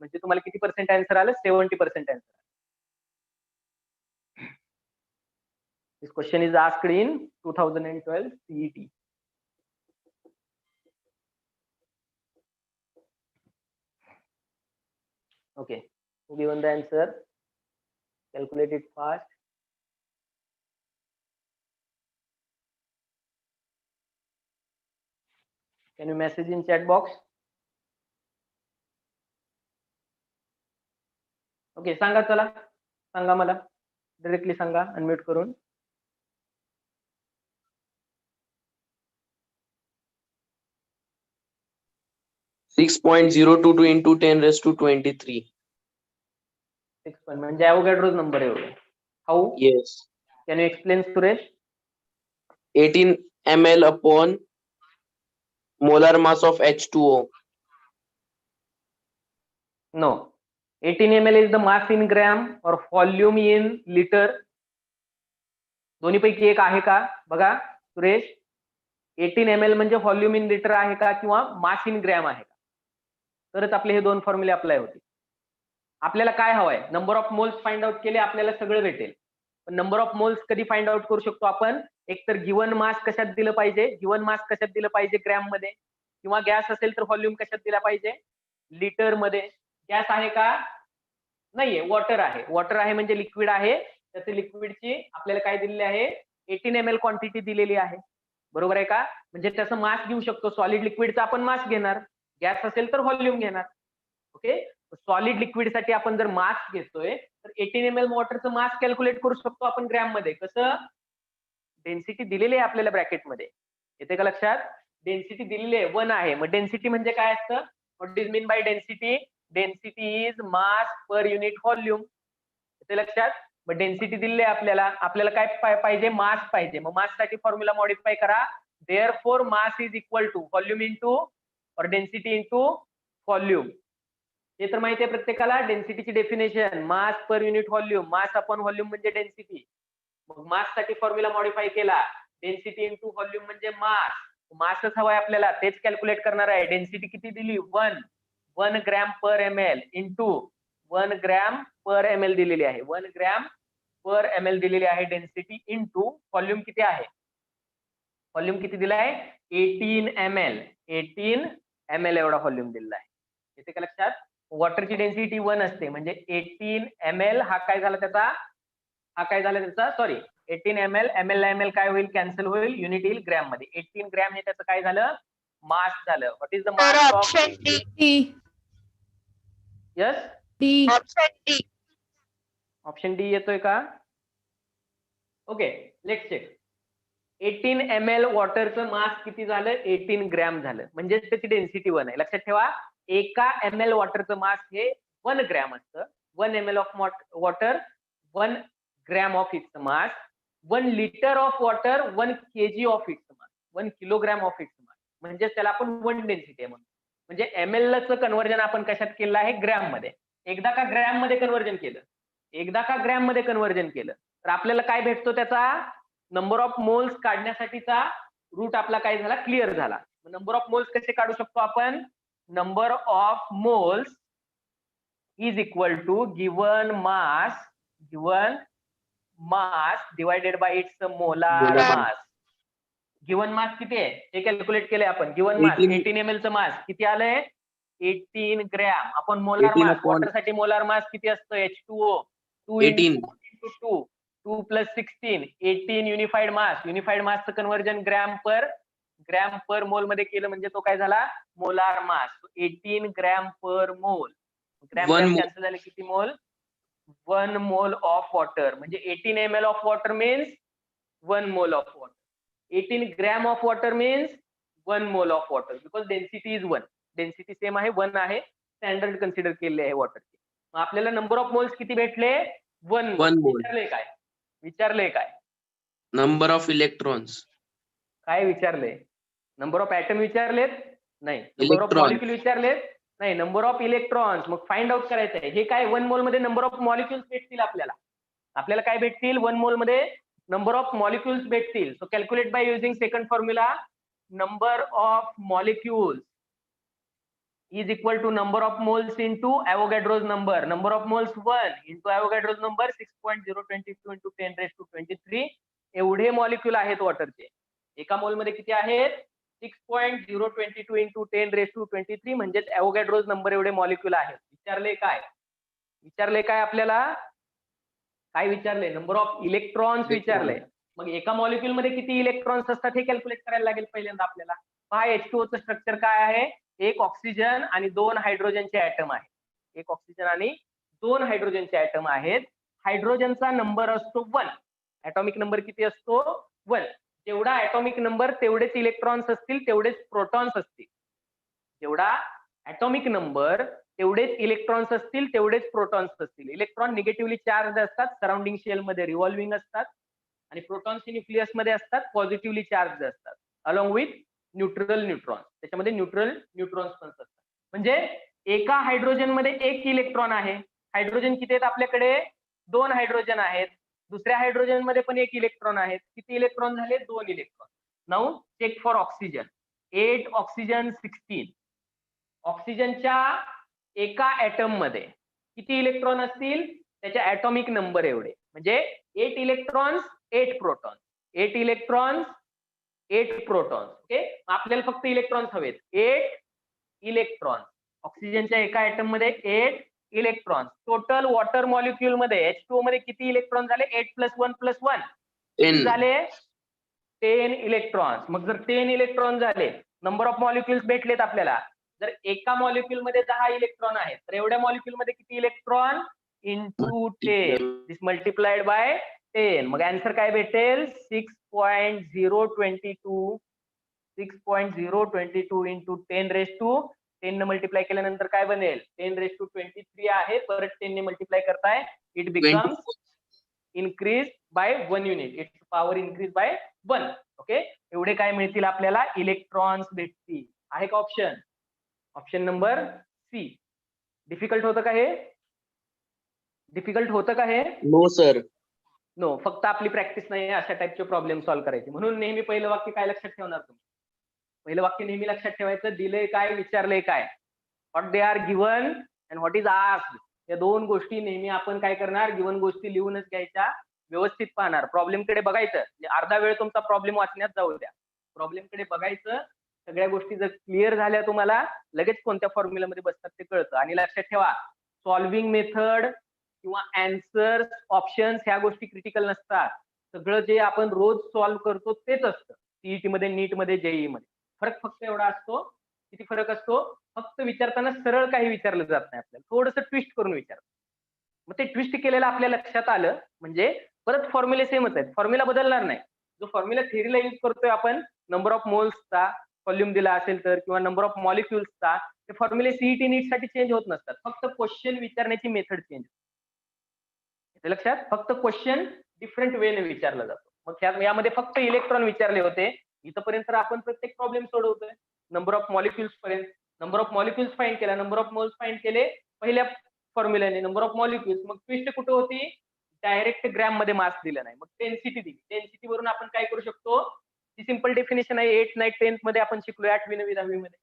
म्हणजे तुम्हाला किती पर्सेंट आन्सर आलं? 70% answer. This question is asked in 2012 CET. Okay, given the answer, calculate it fast. Can you message in chat box? Okay, सांगा. चला सांगा, मला डायरेक्टली सांगा अनम्यूट करून. Six 6.022 into 10 raised to 23. 6 म्हणजे ॲव्होगॅड्रोज नंबर एवढे. How? Yes. Can you explain Suresh? 18 ml upon molar mass of H2O. No. 18 ml is the mass in gram or volume in liter. दोन्ही पैकी एक आहे का? बघा सुरेश, 18 ml म्हणजे व्हॉल्यूम इन लिटर आहे का किंवा मास इन ग्रॅम आहे का? तरच आपले हे दोन फॉर्म्युले अप्लाय होतील. आपल्याला काय हवंय? Number of moles find out केले आपल्याला सगळं भेटेल. पण नंबर ऑफ मोल्स कधी फाइंड आउट करू शकतो आपण? एक तर गिवन मास कशात दिलं पाहिजे, गिवन मास कशात दिलं पाहिजे? ग्रॅम मध्ये. किंवा गॅस असेल तर व्हॉल्यूम कशात दिला पाहिजे? लिटर मध्ये. गॅस आहे का? नाहीये, वॉटर आहे. वॉटर आहे म्हणजे लिक्विड आहे. त्याचे लिक्विडची आपल्याला काय दिलेली आहे? 18 ml क्वांटिटी दिलेली आहे. बरोबर आहे का? म्हणजे त्याचं मास घेऊ शकतो. सॉलिड लिक्विडचा आपण मास घेणार, गॅस असेल तर व्हॉल्यूम घेणार. ओके, सॉलिड लिक्विड साठी आपण जर मास घेतोय तर 18 ml वॉटरचं मास कॅल्क्युलेट करू शकतो आपण ग्रॅम मध्ये. कसं? डेन्सिटी दिलेली आहे आपल्याला ब्रॅकेट मध्ये. येते का लक्षात? डेन्सिटी दिलेली आहे 1 आहे. मग डेन्सिटी म्हणजे काय असतं? What is mean by density? Density is mass per unit volume. येते लक्षात? मग डेन्सिटी दिलेली आहे आपल्याला. आपल्याला काय पाहिजे? मास पाहिजे. मग मास साठी फॉर्म्युला मॉडिफाय करा. Therefore mass is equal to volume into or density into volume. हे तर माहिती आहे प्रत्येकाला. डेन्सिटीची definition mass per unit volume. Mass upon volume म्हणजे डेन्सिटी. मग मास साठी फॉर्म्युला मॉडिफाय केला. डेन्सिटी इंटू व्हॉल्यूम म्हणजे मास. मासच हवाय आपल्याला, तेच कॅल्क्युलेट करणार आहे. डेन्सिटी किती दिली? 1 gram per M L into 1 gram per M L दिलेली आहे. 1 ग्रॅम पर एम एल दिलेली आहे डेन्सिटी इंटू व्हॉल्यूम किती आहे? व्हॉल्यूम किती दिला आहे? 18 ml. 18 ml एवढा व्हॉल्यूम दिलेला आहे. येते का लक्षात? वॉटरची डेन्सिटी 1 असते म्हणजे 18 ml हा काय झाला त्याचा? Sorry 18 ml. ml काय होईल? कॅन्सल होईल. युनिट येईल ग्रॅम मध्ये. 18 ग्रॅम हे त्याचं काय झालं? मास झालं. What is the mass of? D. Yes, D. Option D येतोय का? Okay, let's check. 18 ml वॉटरचं मास किती झालं? 18 ग्रॅम झालं. म्हणजे त्याची डेन्सिटी 1 आहे. लक्षात ठेवा, एका ml वॉटरचं मास हे 1 ग्रॅम असतं. 1 ml of water 1 gram of its mass. 1 liter of water 1 kg of its mass, 1 kilogram of its mass, म्हणजे त्याला आपण 1 डेन्सिटी आहे म्हणून. म्हणजे ml चं कन्व्हर्जन आपण कशात केलं आहे? ग्रॅम मध्ये. एकदा का ग्रॅम मध्ये कन्व्हर्जन केलं, तर आपल्याला काय भेटतो त्याचा? नंबर ऑफ मोल्स काढण्यासाठीचा रूट आपला काय झाला? क्लिअर झाला. नंबर ऑफ मोल्स कसे काढू शकतो आपण? Number of moles is equal to given mass divided by its molar mass. Given mass किती आहे हे कॅल्क्युलेट केलंय आपण. गिवन मास 18 ml चं मास किती आलंय? 18 ग्रॅम. आपण मोलार 18 मास, upon- वॉटर साठी मोलार मास किती असतं? H2O 18. 2 plus 16 18 युनिफाईड मासचं कन्व्हर्जन ग्रॅम पर मोल मध्ये केलं म्हणजे तो काय झाला? Molar mass. 18 ग्रॅम पर मोल. Gram One gram mole. Cancel झाले, किती मोल? 1 मोल ऑफ वॉटर. म्हणजे 18 ml of water means 1 mole of water. 18 gram of water means 1 mole of water, because density is 1. Density same आहे, 1 आहे. स्टँडर्ड कन्सिडर केले आहे वॉटरचे. मग आपल्याला नंबर ऑफ मोल्स किती भेटले? 1 One mole. विचारले काय? Number of electrons. काय विचारले? नंबर ऑफ ऍटम विचारलेत? नाही. Number of Electrons. मॉलिक्यूल विचारलेत? नाही. Number of electrons. मग फाइंड आउट करायचं आहे. हे काय 1 मोल मध्ये नंबर ऑफ मॉलिक्युल्स भेटतील आपल्याला काय भेटतील? 1 मोल मध्ये नंबर ऑफ मॉलिक्युल्स भेटतील. So calculate by using second formula. Number of molecules is equal to number of moles into Avogadro's number. Number of moles 1 into Avogadro's number 6.022 into 10 raised to 23. एवढे मॉलिक्यूल आहेत वॉटरचे. एका मोल मध्ये किती आहेत? 6.022 into 10 raised to 23 म्हणजेच Avogadro's नंबर एवढे मॉलिक्यूल आहेत. विचारले काय आपल्याला? काय विचारले? नंबर ऑफ इलेक्ट्रॉन्स विचारले. मग एका मॉलिक्यूल मध्ये किती इलेक्ट्रॉन्स असतात हे कॅल्क्युलेट करायला लागेल पहिल्यांदा आपल्याला. पहा H2O चं स्ट्रक्चर काय आहे? एक ऑक्सिजन आणि 2 हायड्रोजनचे ऍटम आहे. एक ऑक्सिजन आणि 2 हायड्रोजनचे ऍटम आहेत. हायड्रोजनचा नंबर असतो 1. ऍटॉमिक नंबर किती असतो? 1. जेवढा ऍटॉमिक नंबर तेवढेच इलेक्ट्रॉन्स असतील, तेवढेच प्रोटॉन्स असतील. जेवढा ऍटॉमिक नंबर तेवढेच इलेक्ट्रॉन्स असतील, तेवढेच प्रोटॉन्स असतील. इलेक्ट्रॉन निगेटिव्हली चार्ज असतात, सराउंडिंग शेल मध्ये रिव्हॉल्विंग असतात, आणि प्रोटॉन्स न्यूक्लियस मध्ये असतात, पॉझिटिव्हली चार्ज असतात, अलॉंग विथ न्यूट्रल न्यूट्रॉन. त्याच्यामध्ये न्यूट्रल न्यूट्रॉन्स पण असतात. म्हणजे एका हायड्रोजन मध्ये 1 इलेक्ट्रॉन आहे. हायड्रोजन किती आहेत आपल्याकडे? 2 हायड्रोजन आहेत. दुसऱ्या हायड्रोजन मध्ये पण 1 इलेक्ट्रॉन आहेत. किती इलेक्ट्रॉन झाले? 2 electron. Now check for oxygen. 8 oxygen 16. ऑक्सिजनच्या एका ऍटम मध्ये किती इलेक्ट्रॉन असतील? त्याच्या ऍटॉमिक नंबर एवढे. म्हणजे 8 electrons 8 protons. 8 electrons 8 protons. Okay. आपल्याला फक्त इलेक्ट्रॉन्स हवेत. 8 इलेक्ट्रॉन्स. ऑक्सिजनच्या एका ऍटम मध्ये 8 इलेक्ट्रॉन्स. टोटल वॉटर मॉलिक्यूल मध्ये H2O मध्ये किती इलेक्ट्रॉन झाले? 8 + 1 + 1 10. झाले 10 इलेक्ट्रॉन्स. मग जर 10 इलेक्ट्रॉन झाले, नंबर ऑफ मॉलिक्युल्स भेटलेत आपल्याला. जर एका मॉलिक्यूल मध्ये 10 इलेक्ट्रॉन आहेत, तर एवढ्या मॉलिक्यूल मध्ये किती electron? Into 10. This multiplied by 10. मग आन्सर काय भेटेल? 6.022 into 10 raised to 10 ने मल्टिप्लाय केल्यानंतर काय बनेल? 10 raised to 23 आहे. परत 10 ने मल्टिप्लाय करताय, it becomes increase by 1 unit. Its power increase by 1. Okay. एवढे काय मिळतील आपल्याला? इलेक्ट्रॉन्स भेटतील. आहे का option? Option number C. Difficult होतं का हे? No, sir. नो. फक्त आपली प्रॅक्टिस नाही आहे अशा टाइपचे प्रॉब्लेम सॉल्व्ह करायचे. म्हणून नेहमी पहिलं वाक्य काय लक्षात ठेवणार तुम्ही? पहिलं वाक्य नेहमी लक्षात ठेवायचं. दिलंय काय, विचारलंय काय. What they are given and what is asked. या 2 गोष्टी नेहमी आपण काय करणार? गिव्हन गोष्टी लिहूनच घ्यायच्या, व्यवस्थित पाहणार. प्रॉब्लेम कडे बघायचं. अर्धा वेळ तुमचा प्रॉब्लेम वाचण्यात जाऊ द्या. प्रॉब्लेम कडे बघायचं. सगळ्या गोष्टी जर क्लिअर झाल्या तुम्हाला, लगेच कोणत्या फॉर्म्युलामध्ये बसतात ते कळतं. आणि लक्षात ठेवा, सॉल्व्हिंग मेथड किंवा आन्सर्स, ऑप्शन्स ह्या गोष्टी क्रिटिकल नसतात. सगळं जे आपण रोज सॉल्व्ह करतो तेच असतं. सीईटी मध्ये, नीट मध्ये, जेईई मध्ये. फरक फक्त एवढा असतो. किती फरक असतो? फक्त विचारताना सरळ काही विचारलं जात नाही आपल्याला, थोडंसं ट्विस्ट करून विचारतात. मग ते ट्विस्ट केलेलं आपल्या लक्षात आलं म्हणजे परत फॉर्म्युले सेमच आहेत. फॉर्म्युला बदलणार नाही. जो फॉर्म्युला थेअरीला युज करतोय आपण, नंबर ऑफ मोल्सचा व्हॉल्यूम दिला असेल तर, किंवा नंबर ऑफ मॉलिक्युल्सचा, ते फॉर्म्युले सीईटी नीट साठी चेंज होत नसतात. फक्त क्वेश्चन विचारण्याची मेथड चेंज. लक्षात? फक्त क्वेश्चन डिफरंट वेने विचारला जातो. मग यामध्ये फक्त इलेक्ट्रॉन विचारले होते. इथपर्यंत तर आपण प्रत्येक प्रॉब्लेम सोडवतोय. नंबर ऑफ मॉलिक्युल्स पर्यंत. नंबर ऑफ मॉलिक्युल्स फाइंड केला, नंबर ऑफ मोल्स फाइंड केले पहिल्या फॉर्म्युल्याने. नंबर ऑफ मॉलिक्युल्स, मग ट्विस्ट कुठे होती, डायरेक्ट ग्रॅम मध्ये मास दिला नाही, मग डेन्सिटी दिली. डेन्सिटी वरून आपण काय करू शकतो, ती सिंपल डेफिनेशन आहे 8th 9th 10th मध्ये आपण शिकलोय, 8वी 9वी 10वी मध्ये.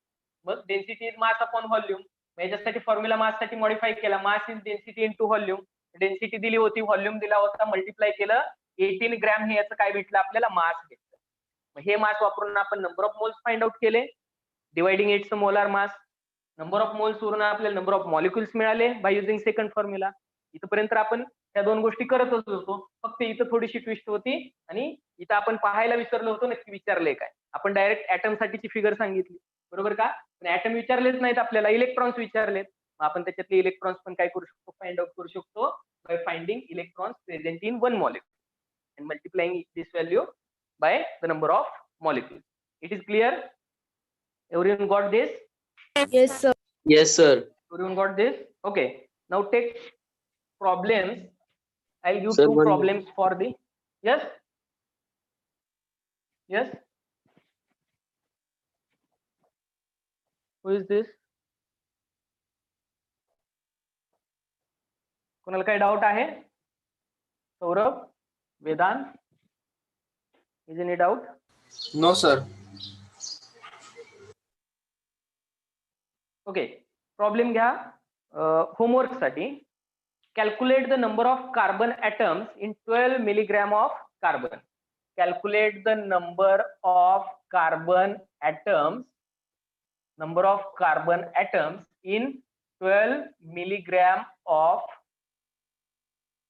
मग density is mass upon volume. याच्यासाठी फॉर्म्युला मास साठी मॉडिफाय केला, mass is density into volume. Density दिली होती, व्हॉल्यूम दिला होता, मल्टिप्लाय केलं, 18 ग्रॅम हे याचं काय भेटलं आपल्याला, मास भेटलं. मग हे मास वापरून आपण number of moles find out केले, dividing its molar mass. Number of moles वरून आपल्याला नंबर ऑफ मॉलिक्युल्स मिळाले बाय युजिंग सेकंड फॉर्म्युला. इथपर्यंत आपण त्या दोन गोष्टी करतच होतो, फक्त इथं थोडीशी ट्विस्ट होती आणि इथं आपण पाहायला विसरलो होतो नक्की विचारले काय. आपण डायरेक्ट ऍटम साठीची फिगर सांगितली, बरोबर का. पण ऍटम विचारलेच नाहीत आपल्याला, इलेक्ट्रॉन्स विचारलेत. आपण त्याच्यातले इलेक्ट्रॉन्स पण काय करू शकतो, फाइंड आउट करू शकतो by finding electrons present in one molecule and multiplying this value by the number of molecules. It is clear? Everyone got this? Yes, sir. Yes, sir. Everyone got this? Okay. Now take problems. I'll give Sir, two one problems for the. Yes? Yes? Who is this? कोणाला काही डाऊट आहे? Saurabh, Vedant, is any doubt? No, sir. Okay, problem घ्या. होमवर्क साठी calculate the number of carbon atoms in 12 milligram of carbon. Calculate the number of carbon atoms in 12 milligram of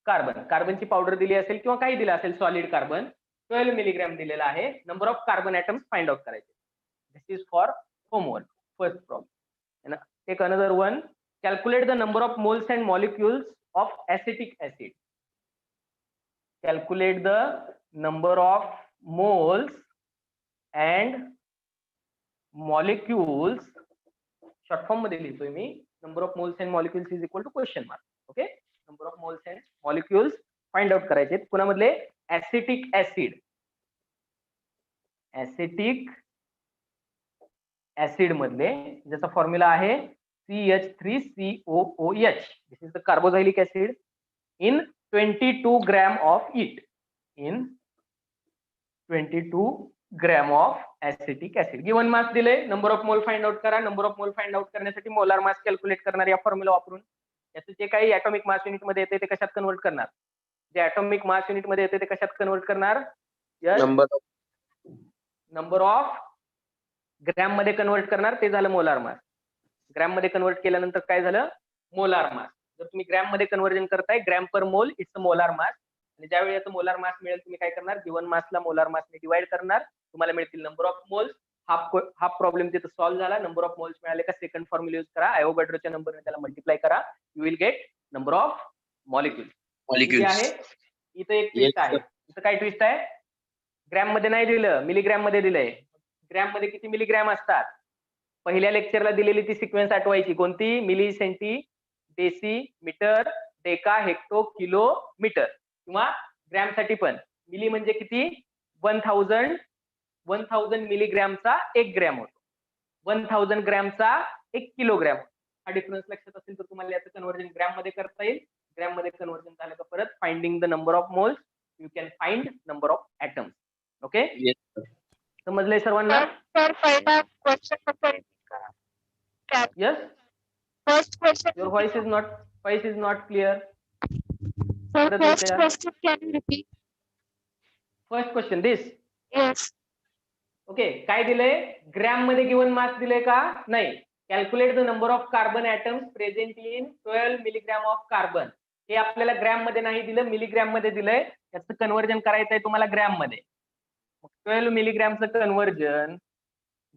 carbon. कार्बनची पावडर दिली असेल किंवा काही दिलं असेल, सॉलिड कार्बन 12 मिलीग्रॅम दिलेला आहे. Number of carbon atoms find out करायचे. This is for homework, first problem. Take another one. Calculate the number of moles and molecules of acetic acid. Calculate the number of moles and molecules. Short form मध्ये लिहितोय मी. Number of moles and molecules is equal to question mark. Okay. Number of moles and molecules find out करायचे. पुन्हा acetic acid. Acetic ऍसिड मधले ज्याचा फॉर्म्युला आहे CH3COOH. This is the carboxylic acid in 22 gram of it. In 22 gram of acetic acid. Given mass दिले, number of mole find out करा. Number of mole find out करण्यासाठी मोलार मास कॅल्क्युलेट करणार या फॉर्म्युला वापरून. याचं जे काही ऍटॉमिक मास युनिट मध्ये येते ते कशात कन्वर्ट करणार, जे ऍटॉमिक मास युनिट मध्ये येते ते कशात कन्वर्ट करणार, नंबर ऑफ ग्रॅम मध्ये कन्वर्ट करणार, ते झालं मोलार मास. ग्रॅम मध्ये कन्वर्ट केल्यानंतर काय झालं, मोलार मास. जर तुम्ही ग्रॅम मध्ये कन्वर्जन करताय, ग्रॅम पर मोल इट्स मोलार मास. आणि ज्यावेळी याचं मोलार मास मिळेल तुम्ही काय करणार, गिवन मासला मोलार मासने डिवाइड करणार, तुम्हाला मिळतील नंबर ऑफ मोल्स. हा प्रॉब्लेम तिथं सॉल्व्ह झाला. नंबर ऑफ मोल्स मिळाले का सेकंड फॉर्म्युला यूज करा, अवोगाड्रोच्या नंबरने त्याला मल्टिप्लाय करा, you will gate number of molecules. आहे इथं एक ट्विस्ट आहे. इथं काय ट्विस्ट आहे, ग्रॅम मध्ये नाही दिलं, मिलीग्रॅम मध्ये दिलंय. ग्रॅम मध्ये किती मिलीग्रॅम असतात, पहिल्या लेक्चरला दिलेली ती सिक्वेन्स आठवायची. कोणती, milli, centi, deci, metre, deca, hecto, kilo, metre. किंवा ग्रॅम साठी पण मिली म्हणजे किती, 1000 मिलीग्रॅमचा 1 ग्रॅम होतो, 1000 ग्रॅमचा 1 किलोग्रॅम. हा डिफरन्स लक्षात असेल तर तुम्हाला याचं कन्वर्जन ग्रॅम मध्ये करता येईल. ग्रॅम मध्ये कन्वर्जन झालं का परत finding the number of moles you can find number of atoms. Okay, समजलंय सर्वांना? सर पहिला क्वेश्चन फक्त रिपीट करा. Yes. First question. Your voice is not clear. Sir first question can you repeat? First question this. Yes. Okay, काय दिलंय, ग्रॅम मध्ये गिवन मास दिलंय का, नाही. Calculate the number of carbon atoms present in 12 milligram of carbon. हे आपल्याला ग्रॅम मध्ये नाही दिलं, मिलीग्रॅम मध्ये दिलंय. त्याचं कन्वर्जन करायचंय तुम्हाला ग्रॅम मध्ये. 12 मिलीग्रॅमचं कन्वर्जन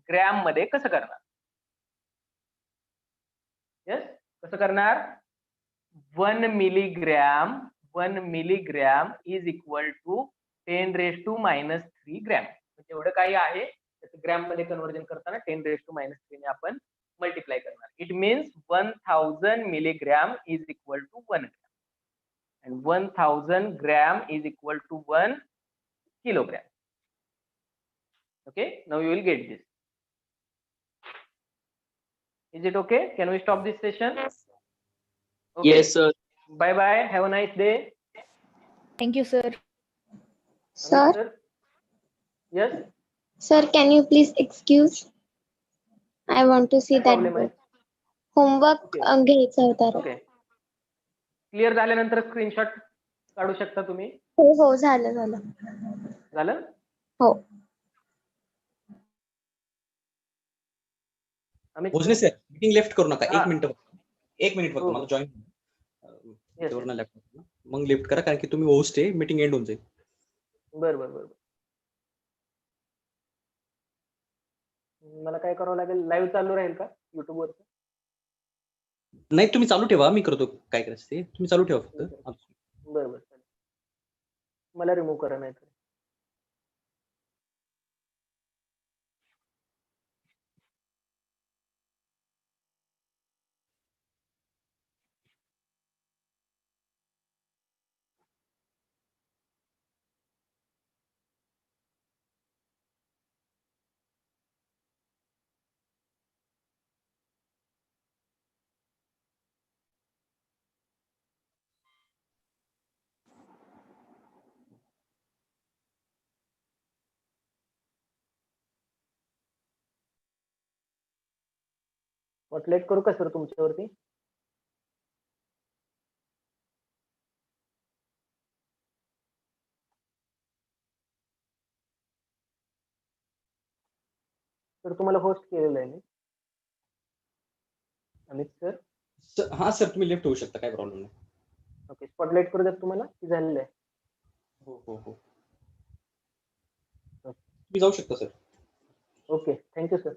ग्रॅम मध्ये कसं करणार? यस, कसं करणार, 1 milligram is equal to 10⁻³ gram. म्हणजे एवढं काही आहे, त्याचं ग्रॅम मध्ये कन्वर्जन करताना 10⁻³ ने आपण मल्टिप्लाय करणार. It means 1000 milligram is equal to 1 gram. and 1000 gram is equal to 1 kilogram. Okay, now you will get this. Is it okay? Can we stop this session? Yes, sir. Okay. Yes, sir. Bye bye. Have a nice day. Thank you, sir. Sir, Amit, sir. Yes. sir, can you please excuse? I want to see काय that प्रॉब्लेम आहे? book. Homework Okay. घ्यायचा होता रे. ओके. क्लिअर झाल्यानंतर स्क्रीनशॉट काढू शकता तुम्ही. हो हो झालं झालं. झालं? हो. Amit Bhojane sir? Sir meeting left करू नका. हा. 1 मिनिट फक्त हो, हो. मला जॉईन Yes, त्यावर yes. लॅपटॉप मग लेफ्ट करा कारण की तुम्ही होस्ट आहे मीटिंग एंड होऊन जाईल. बरं. मला काय करावं लागेल? लाईव्ह चालू राहील का YouTube वर? नाही तुम्ही चालू ठेवा मी करतो काय करायचं ते तुम्ही चालू ठेवा फक्त. बरं. मला रिमूव्ह करा नाही तर. स्पॉटलाइट करू का सर तुमच्यावरती? सर तुम्हाला होस्ट केलेलं आहे मी. अमित सर. हा सर तुम्ही लेफ्ट होऊ शकता काय प्रॉब्लेम नाही. ओके. स्पॉटलाइट करू द्यात तुम्हाला की झालेलं आहे? हो तुम्ही जाऊ शकता सर. ओके. Thank you sir.